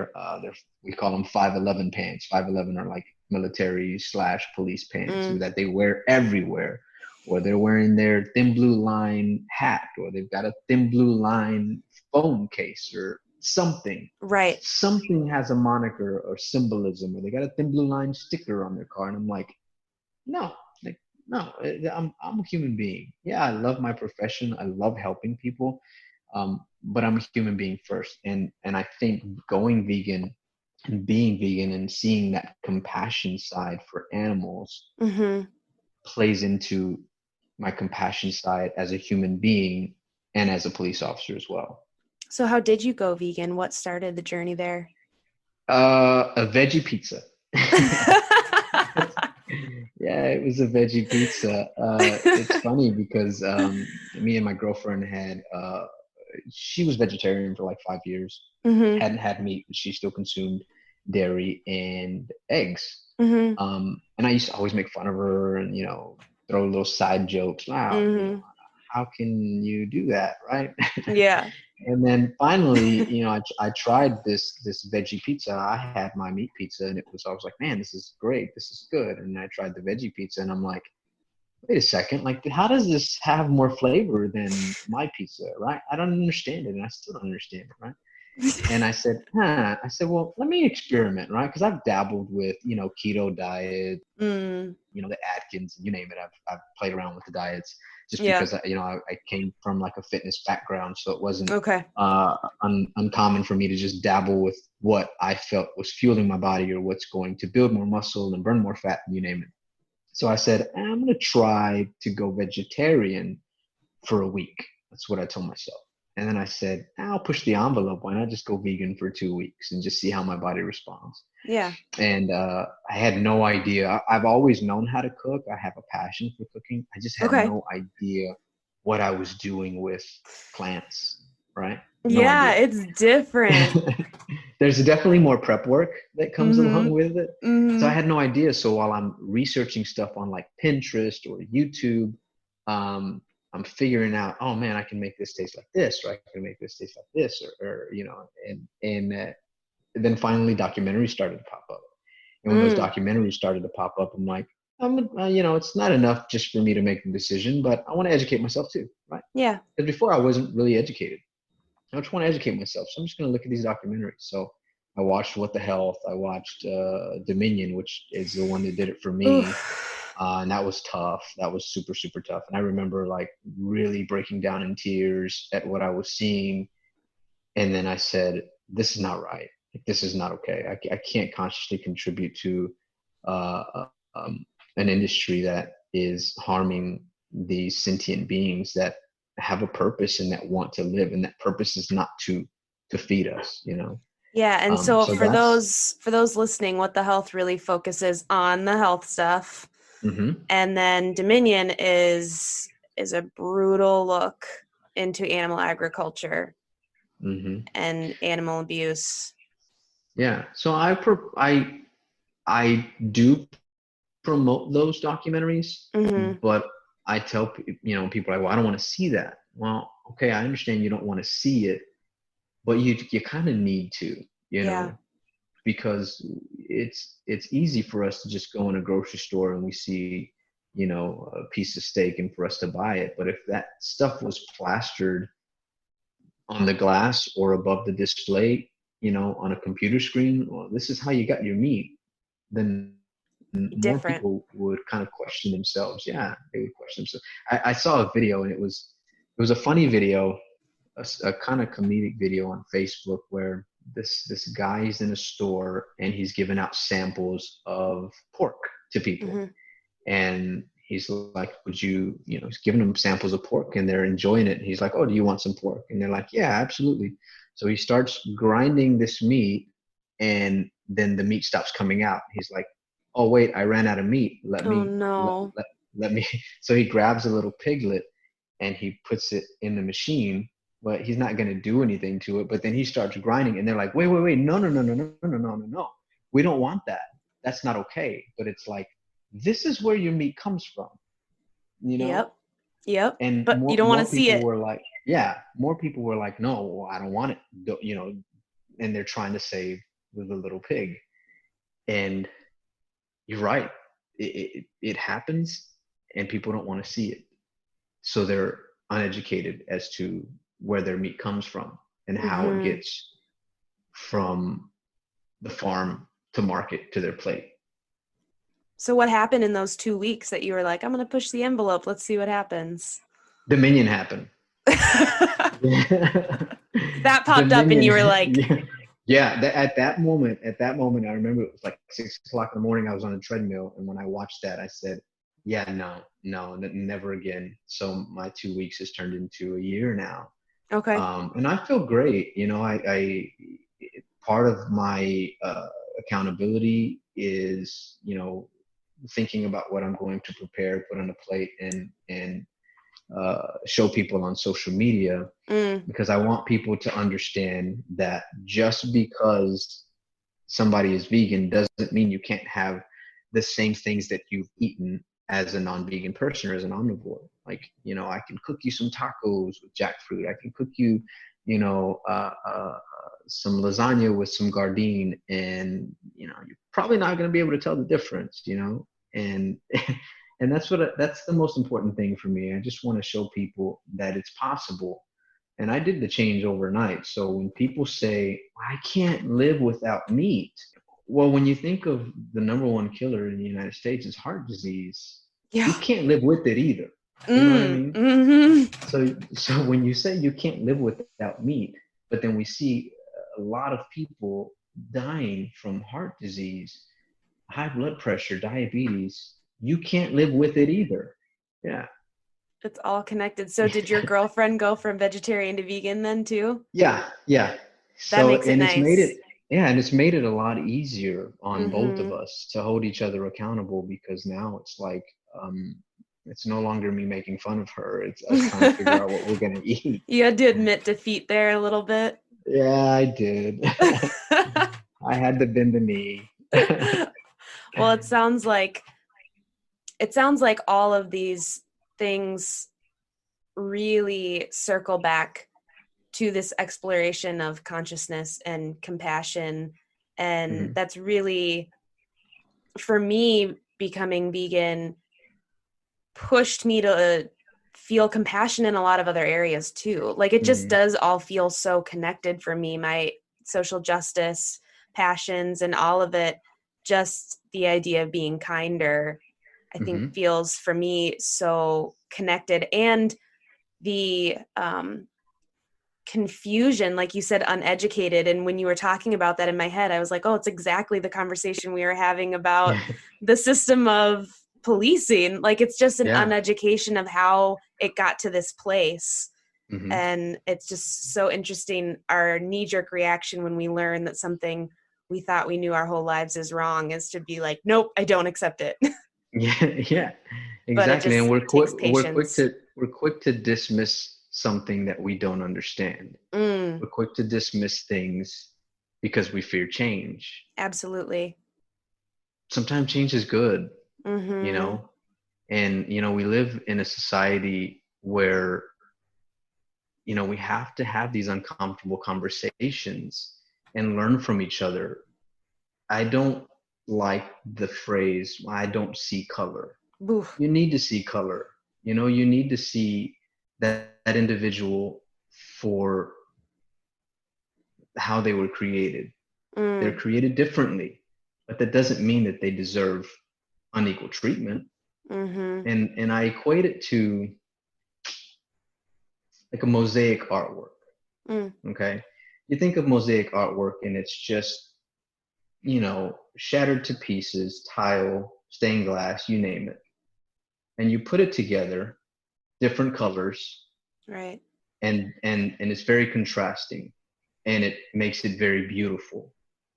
we call them 511 pants. 511 are like military / police pants Mm. that they wear everywhere, or they're wearing their thin blue line hat, or they've got a thin blue line phone case or something. Right. Something has a moniker or symbolism, or they got a thin blue line sticker on their car, and I'm like, no, like, no, I'm a human being. Yeah, I love my profession. I love helping people. But I'm a human being first. And I think going vegan and being vegan and seeing that compassion side for animals Mm-hmm. plays into my compassion side as a human being and as a police officer as well. So how did you go vegan? What started the journey there? A veggie pizza. Yeah, it was a veggie pizza. It's funny because me and my girlfriend she was vegetarian for like 5 years, Mm-hmm. hadn't had meat, but she still consumed dairy and eggs. Mm-hmm. And I used to always make fun of her and, throw little side jokes. Wow, Mm-hmm. how can you do that, right? Yeah. And then finally, I tried this veggie pizza. I had my meat pizza, and I was like, man, this is great. This is good. And I tried the veggie pizza, and I'm like, wait a second, like, how does this have more flavor than my pizza, right? I don't understand it, and I still don't understand it, right? And I said, well, let me experiment, right? Because I've dabbled with, keto diet, Mm. the Atkins, you name it. I've played around with the diets just Yeah. because I came from like a fitness background, so it wasn't Okay. uncommon for me to just dabble with what I felt was fueling my body or what's going to build more muscle and burn more fat, you name it. So I said, I'm going to try to go vegetarian for a week. That's what I told myself. And then I said, I'll push the envelope. Why not just go vegan for 2 weeks and just see how my body responds? Yeah. And I had no idea. I've always known how to cook. I have a passion for cooking. I just had Okay. no idea what I was doing with plants, right? No Yeah, idea. it's different. There's definitely more prep work that comes along Mm-hmm. with it. So I Mm-hmm. had no idea. So while I'm researching stuff on like Pinterest or YouTube, um, I'm figuring out, oh man, I can make this taste like this, or I can make this taste like this, or and then finally documentaries started to pop up. And when those Mm. documentaries started to pop up, I'm like, it's not enough just for me to make the decision, but I want to educate myself too, right? Yeah. Because before I wasn't really educated. I just want to educate myself. So I'm just going to look at these documentaries. So I watched What the Health. I watched Dominion, which is the one that did it for me. Oof. And that was tough. That was super, super tough. And I remember like really breaking down in tears at what I was seeing. And then I said, this is not right. Like, this is not okay. I can't consciously contribute to uh, um, an industry that is harming these sentient beings that have a purpose and that want to live, and that purpose is not to feed us. Yeah, and so So that's for those listening, What the Health really focuses on the health stuff. mm-hmm, And then Dominion is a brutal look into animal agriculture mm-hmm. and animal abuse. Yeah. So I do promote those documentaries, Mm-hmm. but I tell people like, well, I don't want to see that. Well, okay, I understand you don't want to see it, but you kind of need to, you Yeah. know. because it's easy for us to just go in a grocery store and we see, you know, a piece of steak and for us to buy it. But if that stuff was plastered on the glass or above the display, you know, on a computer screen, well, this is how you got your meat, then more Different. people would kind of question themselves. Yeah, they would question themselves. I saw a video, and it was a funny video, a kind of comedic video on Facebook where this guy is in a store and he's giving out samples of pork to people, Mm-hmm. and he's like, would you, you know, he's giving them samples of pork and they're enjoying it. And he's like, oh, do you want some pork? And they're like, yeah, absolutely. So he starts grinding this meat, and then the meat stops coming out. He's like, oh, wait, I ran out of meat. Oh no. Let me. So he grabs a little piglet and he puts it in the machine, but he's not going to do anything to it. But then he starts grinding, and they're like, wait, no, no, no, no, no, no, no, no, no, no. We don't want that. That's not okay. But it's like, this is where your meat comes from, you know? Yep. Yep. And But you don't want more to see people it. were like, yeah, more people were like, no, I don't want it, you know, and they're trying to save the little pig. And you're right. It happens and people don't want to see it. So they're uneducated as to where their meat comes from and how it Mm-hmm. gets from the farm to market to their plate. So what happened in those 2 weeks that you were like, I'm going to push the envelope. Let's see what happens. Dominion happened. That popped up and Dominion. you were like, Yeah. Yeah. At that moment, I remember it was like 6 o'clock in the morning. I was on a treadmill. And when I watched that, I said, yeah, no, never again. So my 2 weeks has turned into a year now. okay. And I feel great. You know, I part of my accountability is, you know, thinking about what I'm going to prepare, put on a plate, and show people on social media, Mm, because I want people to understand that just because somebody is vegan doesn't mean you can't have the same things that you've eaten as a non-vegan person or as an omnivore. Like, you know, I can cook you some tacos with jackfruit. I can cook you, you know, some lasagna with some gardein, and you know, you're probably not going to be able to tell the difference, you know, and and that's the most important thing for me. I just want to show people that it's possible. And I did the change overnight. So when people say, I can't live without meat, well, when you think of the number one killer in the United States is heart disease, you yeah. can't live with it either. You know what I Mm, mean? mm-hmm. So when you say you can't live without meat, but then we see a lot of people dying from heart disease, high blood pressure, diabetes, you can't live with it either. Yeah. It's all connected. So did your girlfriend go from vegetarian to vegan then too? Yeah. That So, makes it and it's made nice. it, yeah, and it's made it a lot easier on both of Mm-hmm. us to hold each other accountable, because now it's like, it's no longer me making fun of her. It's us trying to figure out what we're going to eat. You had to admit defeat there a little bit. Yeah, I did. I had to bend the knee. Well, it sounds like all of these things really circle back to this exploration of consciousness and compassion. And Mhm, that's really, for me, becoming vegan pushed me to feel compassion in a lot of other areas too. Like it just mhm, does all feel so connected for me, my social justice passions and all of it. Just the idea of being kinder, I think, mhm, feels for me so connected. And the confusion, like you said, uneducated. And when you were talking about that in my head, I was like, oh, it's exactly the conversation we were having about the system of policing. Like it's just an yeah. uneducation of how it got to this place. Mhm. And it's just so interesting, our knee-jerk reaction when we learn that something we thought we knew our whole lives is wrong is to be like, nope, I don't accept it. Yeah, yeah, But it exactly. And just takes patience. we're quick to dismiss something that we don't understand. Mm, We're quick to dismiss things because we fear change. absolutely. Sometimes change is good, you Mm-hmm. know? And, you know, we live in a society where, you know, we have to have these uncomfortable conversations and learn from each other. I don't like the phrase, I don't see color. Oof. You need to see color. You need to see that individual for how they were created. They're Mm. created differently, but that doesn't mean that they deserve unequal treatment. Mm-hmm. And I equate it to like a mosaic artwork. Mm. Okay. You think of mosaic artwork and it's just, shattered to pieces, tile, stained glass, you name it. And you put it together, different colors, Right. and it's very contrasting, and it makes it very beautiful.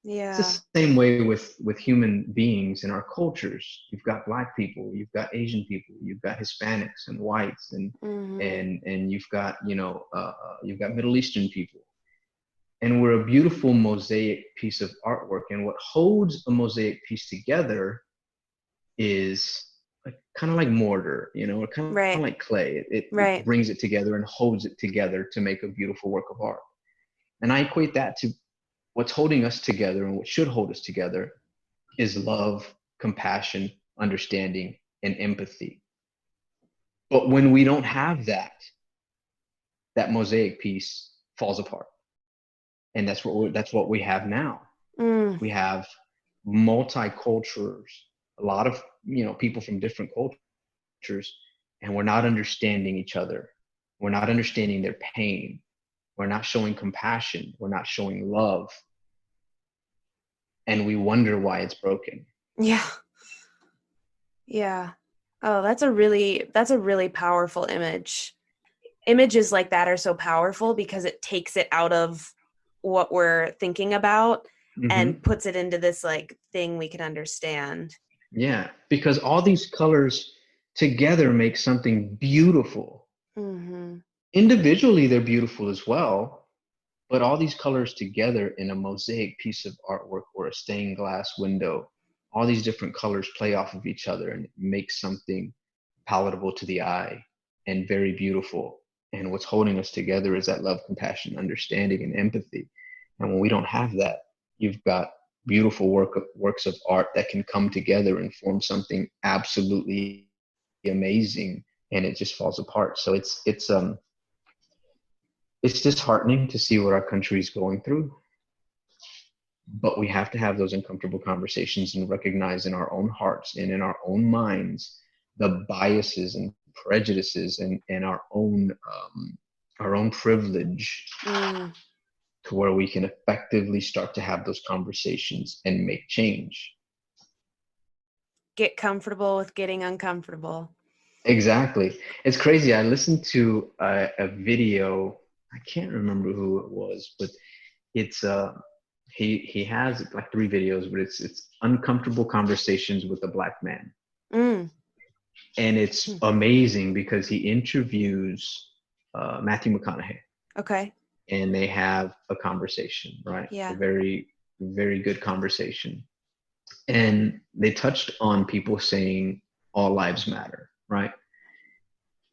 It's Yeah. the same way with human beings in our cultures. You've got black people, you've got Asian people, you've got Hispanics and whites, and Mm-hmm. and you've got you've got Middle Eastern people, and we're a beautiful mosaic piece of artwork. And what holds a mosaic piece together is kind of like mortar, or kind of Right. like clay. It Right. brings it together and holds it together to make a beautiful work of art. And I equate that to what's holding us together, and what should hold us together is love, compassion, understanding, and empathy. But when we don't have that mosaic piece falls apart. And that's what we have now. Mm. We have multicultures, a lot of people from different cultures, and we're not understanding each other. We're not understanding their pain. We're not showing compassion. We're not showing love. And we wonder why it's broken. Yeah. Yeah. Oh, that's a really powerful image. Images like that are so powerful because it takes it out of what we're thinking about and Mm-hmm. puts it into this like thing we can understand. Yeah, because all these colors together make something beautiful. Mm-hmm. Individually, they're beautiful as well, but all these colors together in a mosaic piece of artwork or a stained glass window, all these different colors play off of each other and make something palatable to the eye and very beautiful. And what's holding us together is that love, compassion, understanding, and empathy. And when we don't have that, you've got beautiful works of art that can come together and form something absolutely amazing, and it just falls apart. So it's disheartening to see what our country is going through, but we have to have those uncomfortable conversations and recognize in our own hearts and in our own minds the biases and prejudices and our own privilege, Mm. to where we can effectively start to have those conversations and make change. Get comfortable with getting uncomfortable. Exactly. It's crazy. I listened to a video. I can't remember who it was, but it's he has like three videos, but it's uncomfortable conversations with a black man. Mm. And it's amazing because he interviews Matthew McConaughey, Okay. and they have a conversation, right? A Yeah. very, very good conversation. And they touched on people saying all lives matter, right?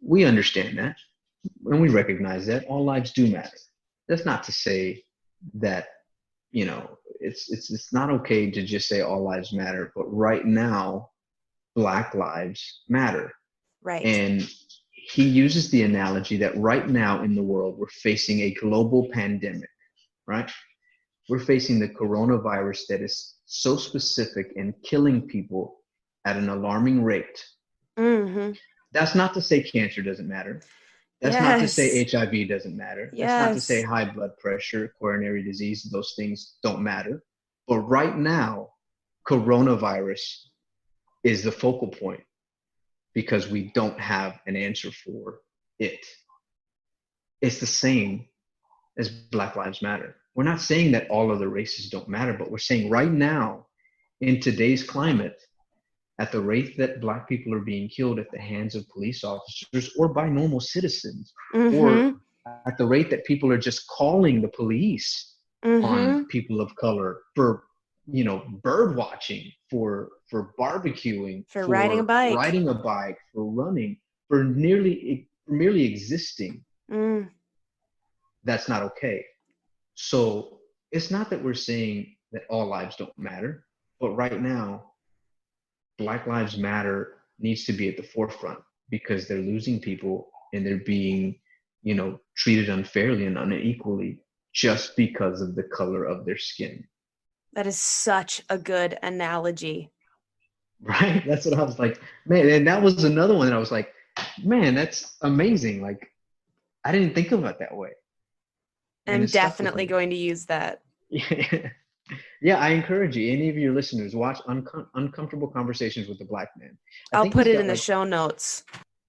We understand that, and we recognize that all lives do matter. That's not to say that, it's not okay to just say all lives matter, but right now Black lives matter. Right. And he uses the analogy that right now in the world we're facing a global pandemic, right? We're facing the coronavirus that is so specific and killing people at an alarming rate. Mm-hmm. That's not to say cancer doesn't matter. That's not to say Yes. HIV doesn't matter. That's not to say Yes. high blood pressure, coronary disease, those things don't matter. But right now, coronavirus is the focal point because we don't have an answer for it. It's the same as Black Lives Matter. We're not saying that all other races don't matter, but we're saying right now, in today's climate, at the rate that Black people are being killed at the hands of police officers or by normal citizens, or Mm-hmm. at the rate that people are just calling the police on Mm-hmm. people of color for bird watching, for barbecuing, For riding a for bike. riding a bike, for running, for merely existing, Mm. that's not okay. So it's not that we're saying that all lives don't matter. But right now, Black Lives Matter needs to be at the forefront because they're losing people and they're being, treated unfairly and unequally just because of the color of their skin. That is such a good analogy. Right? That's what I was like, man. And that was another one that I was like, man, that's amazing. Like, I didn't think of it that way. And I'm it stuck with definitely me. going to use that. Yeah, I encourage you, any of your listeners, watch Uncomfortable Conversations with the Black Man. I I'll think put he's it got in the like show notes.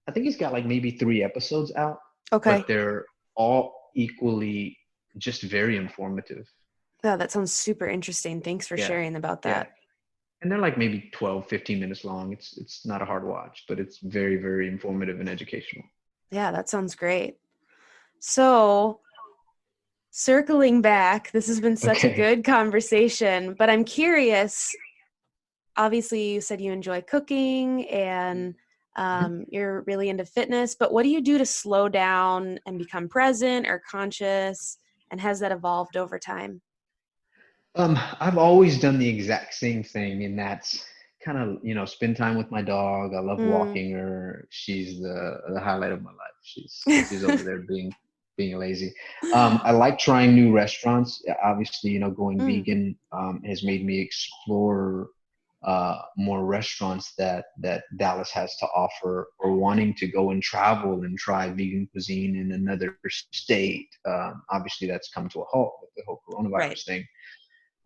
I think he's got like maybe 3 episodes out, Okay. but they're all equally just very informative. Yeah, that sounds super interesting. Thanks for Yeah. sharing about Yeah. that. And they're like maybe 12, 15 minutes long. It's not a hard watch, but it's very, very informative and educational. Yeah, that sounds great. So, circling back, this has been such a Okay. good conversation, but I'm curious. Obviously, you said you enjoy cooking and Mhm. you're really into fitness, but what do you do to slow down and become present or conscious? And has that evolved over time? I've always done the exact same thing, and that's kind of, spend time with my dog. I love Mm. walking her. She's the highlight of my life. She's over there being lazy. I like trying new restaurants. Obviously, going Mm. vegan has made me explore more restaurants that Dallas has to offer, or wanting to go and travel and try vegan cuisine in another state. Obviously, that's come to a halt with the whole Right. coronavirus thing.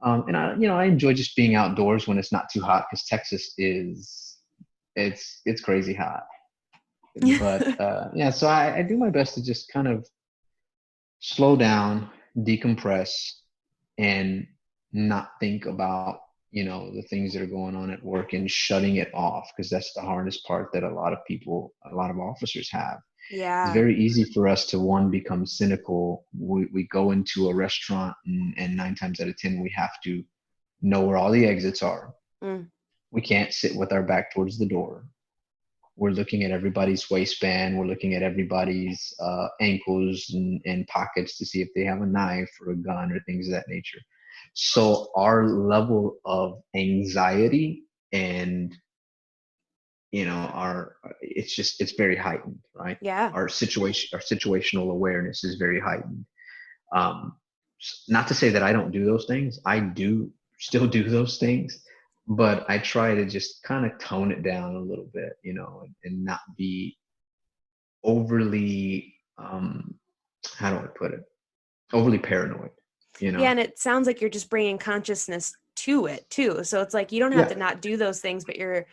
And I enjoy just being outdoors when it's not too hot, because Texas it's crazy hot. But yeah, so I do my best to just kind of slow down, decompress, and not think about, the things that are going on at work, and shutting it off, because that's the hardest part that a lot of officers have. It's Yeah. very easy for us to, one, become cynical. We go into a restaurant, and 9 times out of 10 we have to know where all the exits are. Mm. We can't sit with our back towards the door. We're looking at everybody's waistband. We're looking at everybody's ankles and pockets to see if they have a knife or a gun or things of that nature. So our level of anxiety and, our it's very heightened, right? Yeah. Our situational awareness is very heightened. Um, Not to say that I don't do those things. I do still do those things, but I try to just kind of tone it down a little bit, and not be overly, how do I put it? Overly paranoid, you Yeah. know? And it sounds like you're just bringing consciousness to it too. So it's like you don't have Yeah. to not do those things, but you're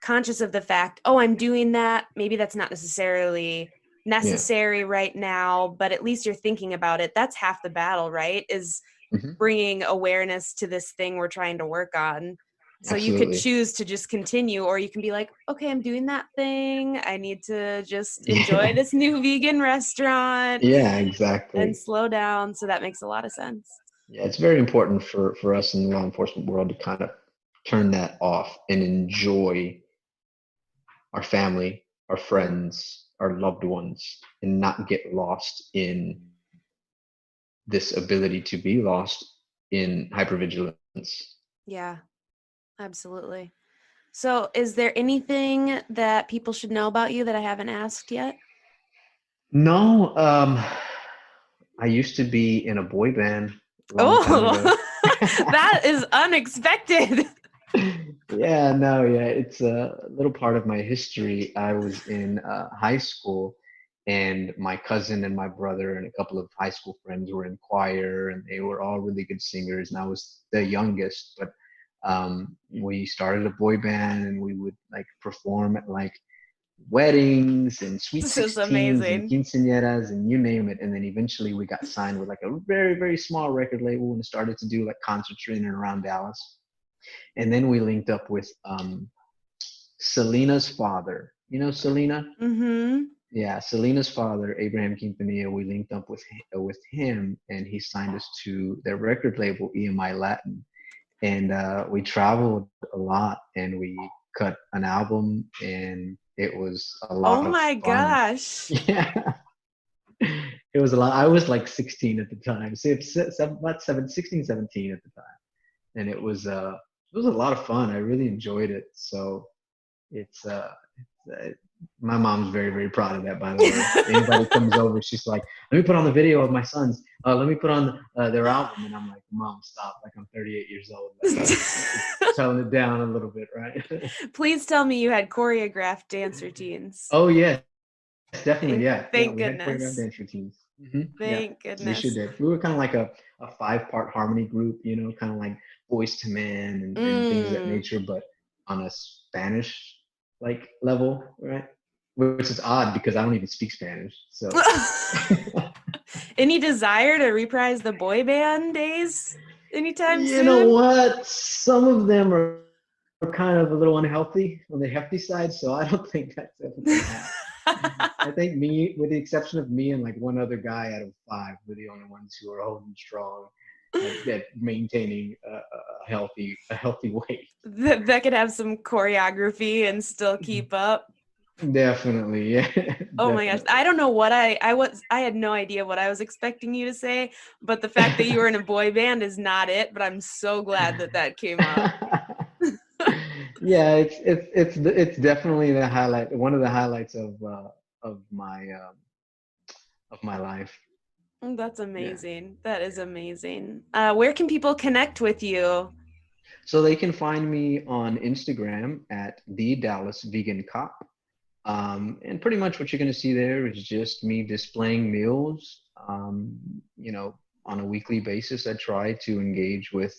conscious of the fact, oh, I'm doing that. Maybe that's not necessarily Yeah. necessary right now, but at least you're thinking about it. That's half the battle, right? Is Hmm. bringing awareness to this thing we're trying to work on. So you could Absolutely. choose to just continue, or you can be like, okay, I'm doing that thing. I need to just enjoy Yeah. this new vegan restaurant Yeah, and exactly. slow down. So that makes a lot of sense. Yeah, it's very important for us in the law enforcement world to kind of turn that off and enjoy our family, our Mm, friends, our loved ones, and not get lost in this ability to be lost in hypervigilance. yeah, absolutely. So is there anything that people should know about you that I haven't asked yet? No, I used to be in a boy band a long time ago. Oh, that is unexpected. Yeah, no, yeah, it's a little part of my history. I was in high school, and my cousin and my brother and a couple of high school friends were in choir, and they were all really good singers. And I was the youngest, but we started a boy band, and we would like perform at like weddings and sweet This is 16s and amazing. quinceañeras and you name it. And then eventually we got signed with like a very, very small record label and started to do like concerts in and around Dallas. And then we linked up with Selena's father. You know Selena? Mm-hmm. Yeah, Selena's father, Abraham Quintanilla. We linked up with him, and he signed us to their record label, EMI Latin. And we traveled a lot, and we cut an album, and it was a Oh lot of my fun. gosh. Yeah, it was a lot. I was like 16 at the time, so it's about 16, 17 at the time, and it was a lot of fun. I really enjoyed it. So it's my mom's very, very proud of that, by the way. Anybody comes over, she's like, let me put on the video of my sons. Let me put on their album. And I'm like, Mom, stop. Like, I'm 38 years old. Like, tone it down a little bit, right? Please tell me you had choreographed dance routines. Oh, yeah. Definitely, yeah. Thank We had choreographed goodness. dance routines. Thank We goodness. sure did. We were kind of like a 5-part harmony group, kind of like Boys to Men and things of that nature, but on a Spanish like level, right? Which is odd because I don't even speak Spanish. So any desire to reprise the boy band days anytime soon? You know what? Some of them are kind of a little unhealthy on the hefty side, so I don't think that's ever gonna happen. I think me, with the exception of me and like one other guy out of 5, we're the only ones who are holding strong at maintaining a healthy weight. That could have some choreography and still keep up. Definitely, yeah. Oh my gosh. I don't know what I had no idea what I was expecting you to say, but the fact that you were in a boy band is not it, but I'm so glad that came up. Yeah, it's definitely the highlight, one of the highlights of my life. That's amazing. Yeah. That is amazing. Where can people connect with you? So they can find me on Instagram at the Dallas Vegan Cop. And pretty much what you're going to see there is just me displaying meals. On a weekly basis, I try to engage with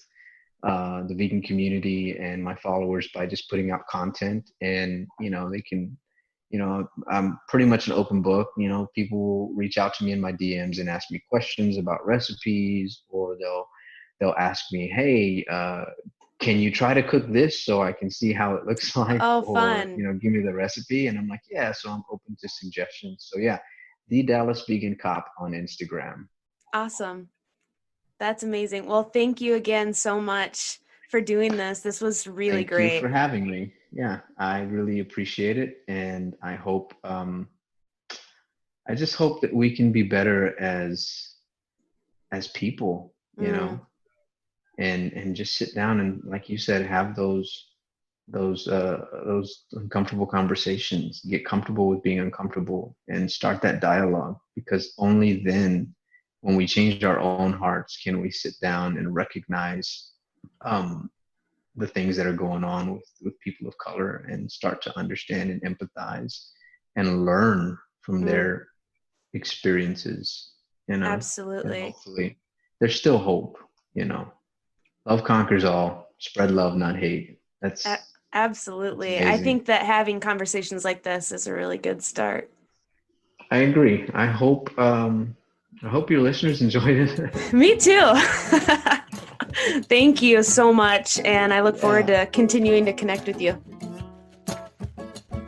the vegan community and my followers by just putting out content, and they can, I'm pretty much an open book. People will reach out to me in my DMs and ask me questions about recipes, or they'll ask me, hey, can you try to cook this so I can see how it looks like? Oh, or, fun. Give me the recipe. And I'm like, yeah, so I'm open to suggestions. So yeah, the Dallas Vegan Cop on Instagram. Awesome. That's amazing. Well, thank you again so much for doing this. This was really great. Thank you for having me. Yeah, I really appreciate it. And I hope, I just hope that we can be better as people, and just sit down and, like you said, have those uncomfortable conversations, get comfortable with being uncomfortable, and start that dialogue, because only then, when we change our own hearts, can we sit down and recognize the things that are going on with people of color, and start to understand and empathize and learn from their experiences. Absolutely. And hopefully there's still hope. Love conquers all. Spread love, not hate. That's absolutely. I think that having conversations like this is a really good start. I agree. I hope your listeners enjoyed it. Me too. Thank you so much, and I look forward to continuing to connect with you.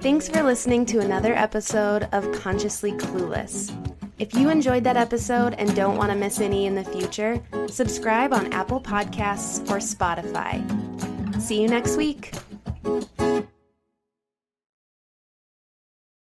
Thanks for listening to another episode of Consciously Clueless. If you enjoyed that episode and don't want to miss any in the future, subscribe on Apple Podcasts or Spotify. See you next week.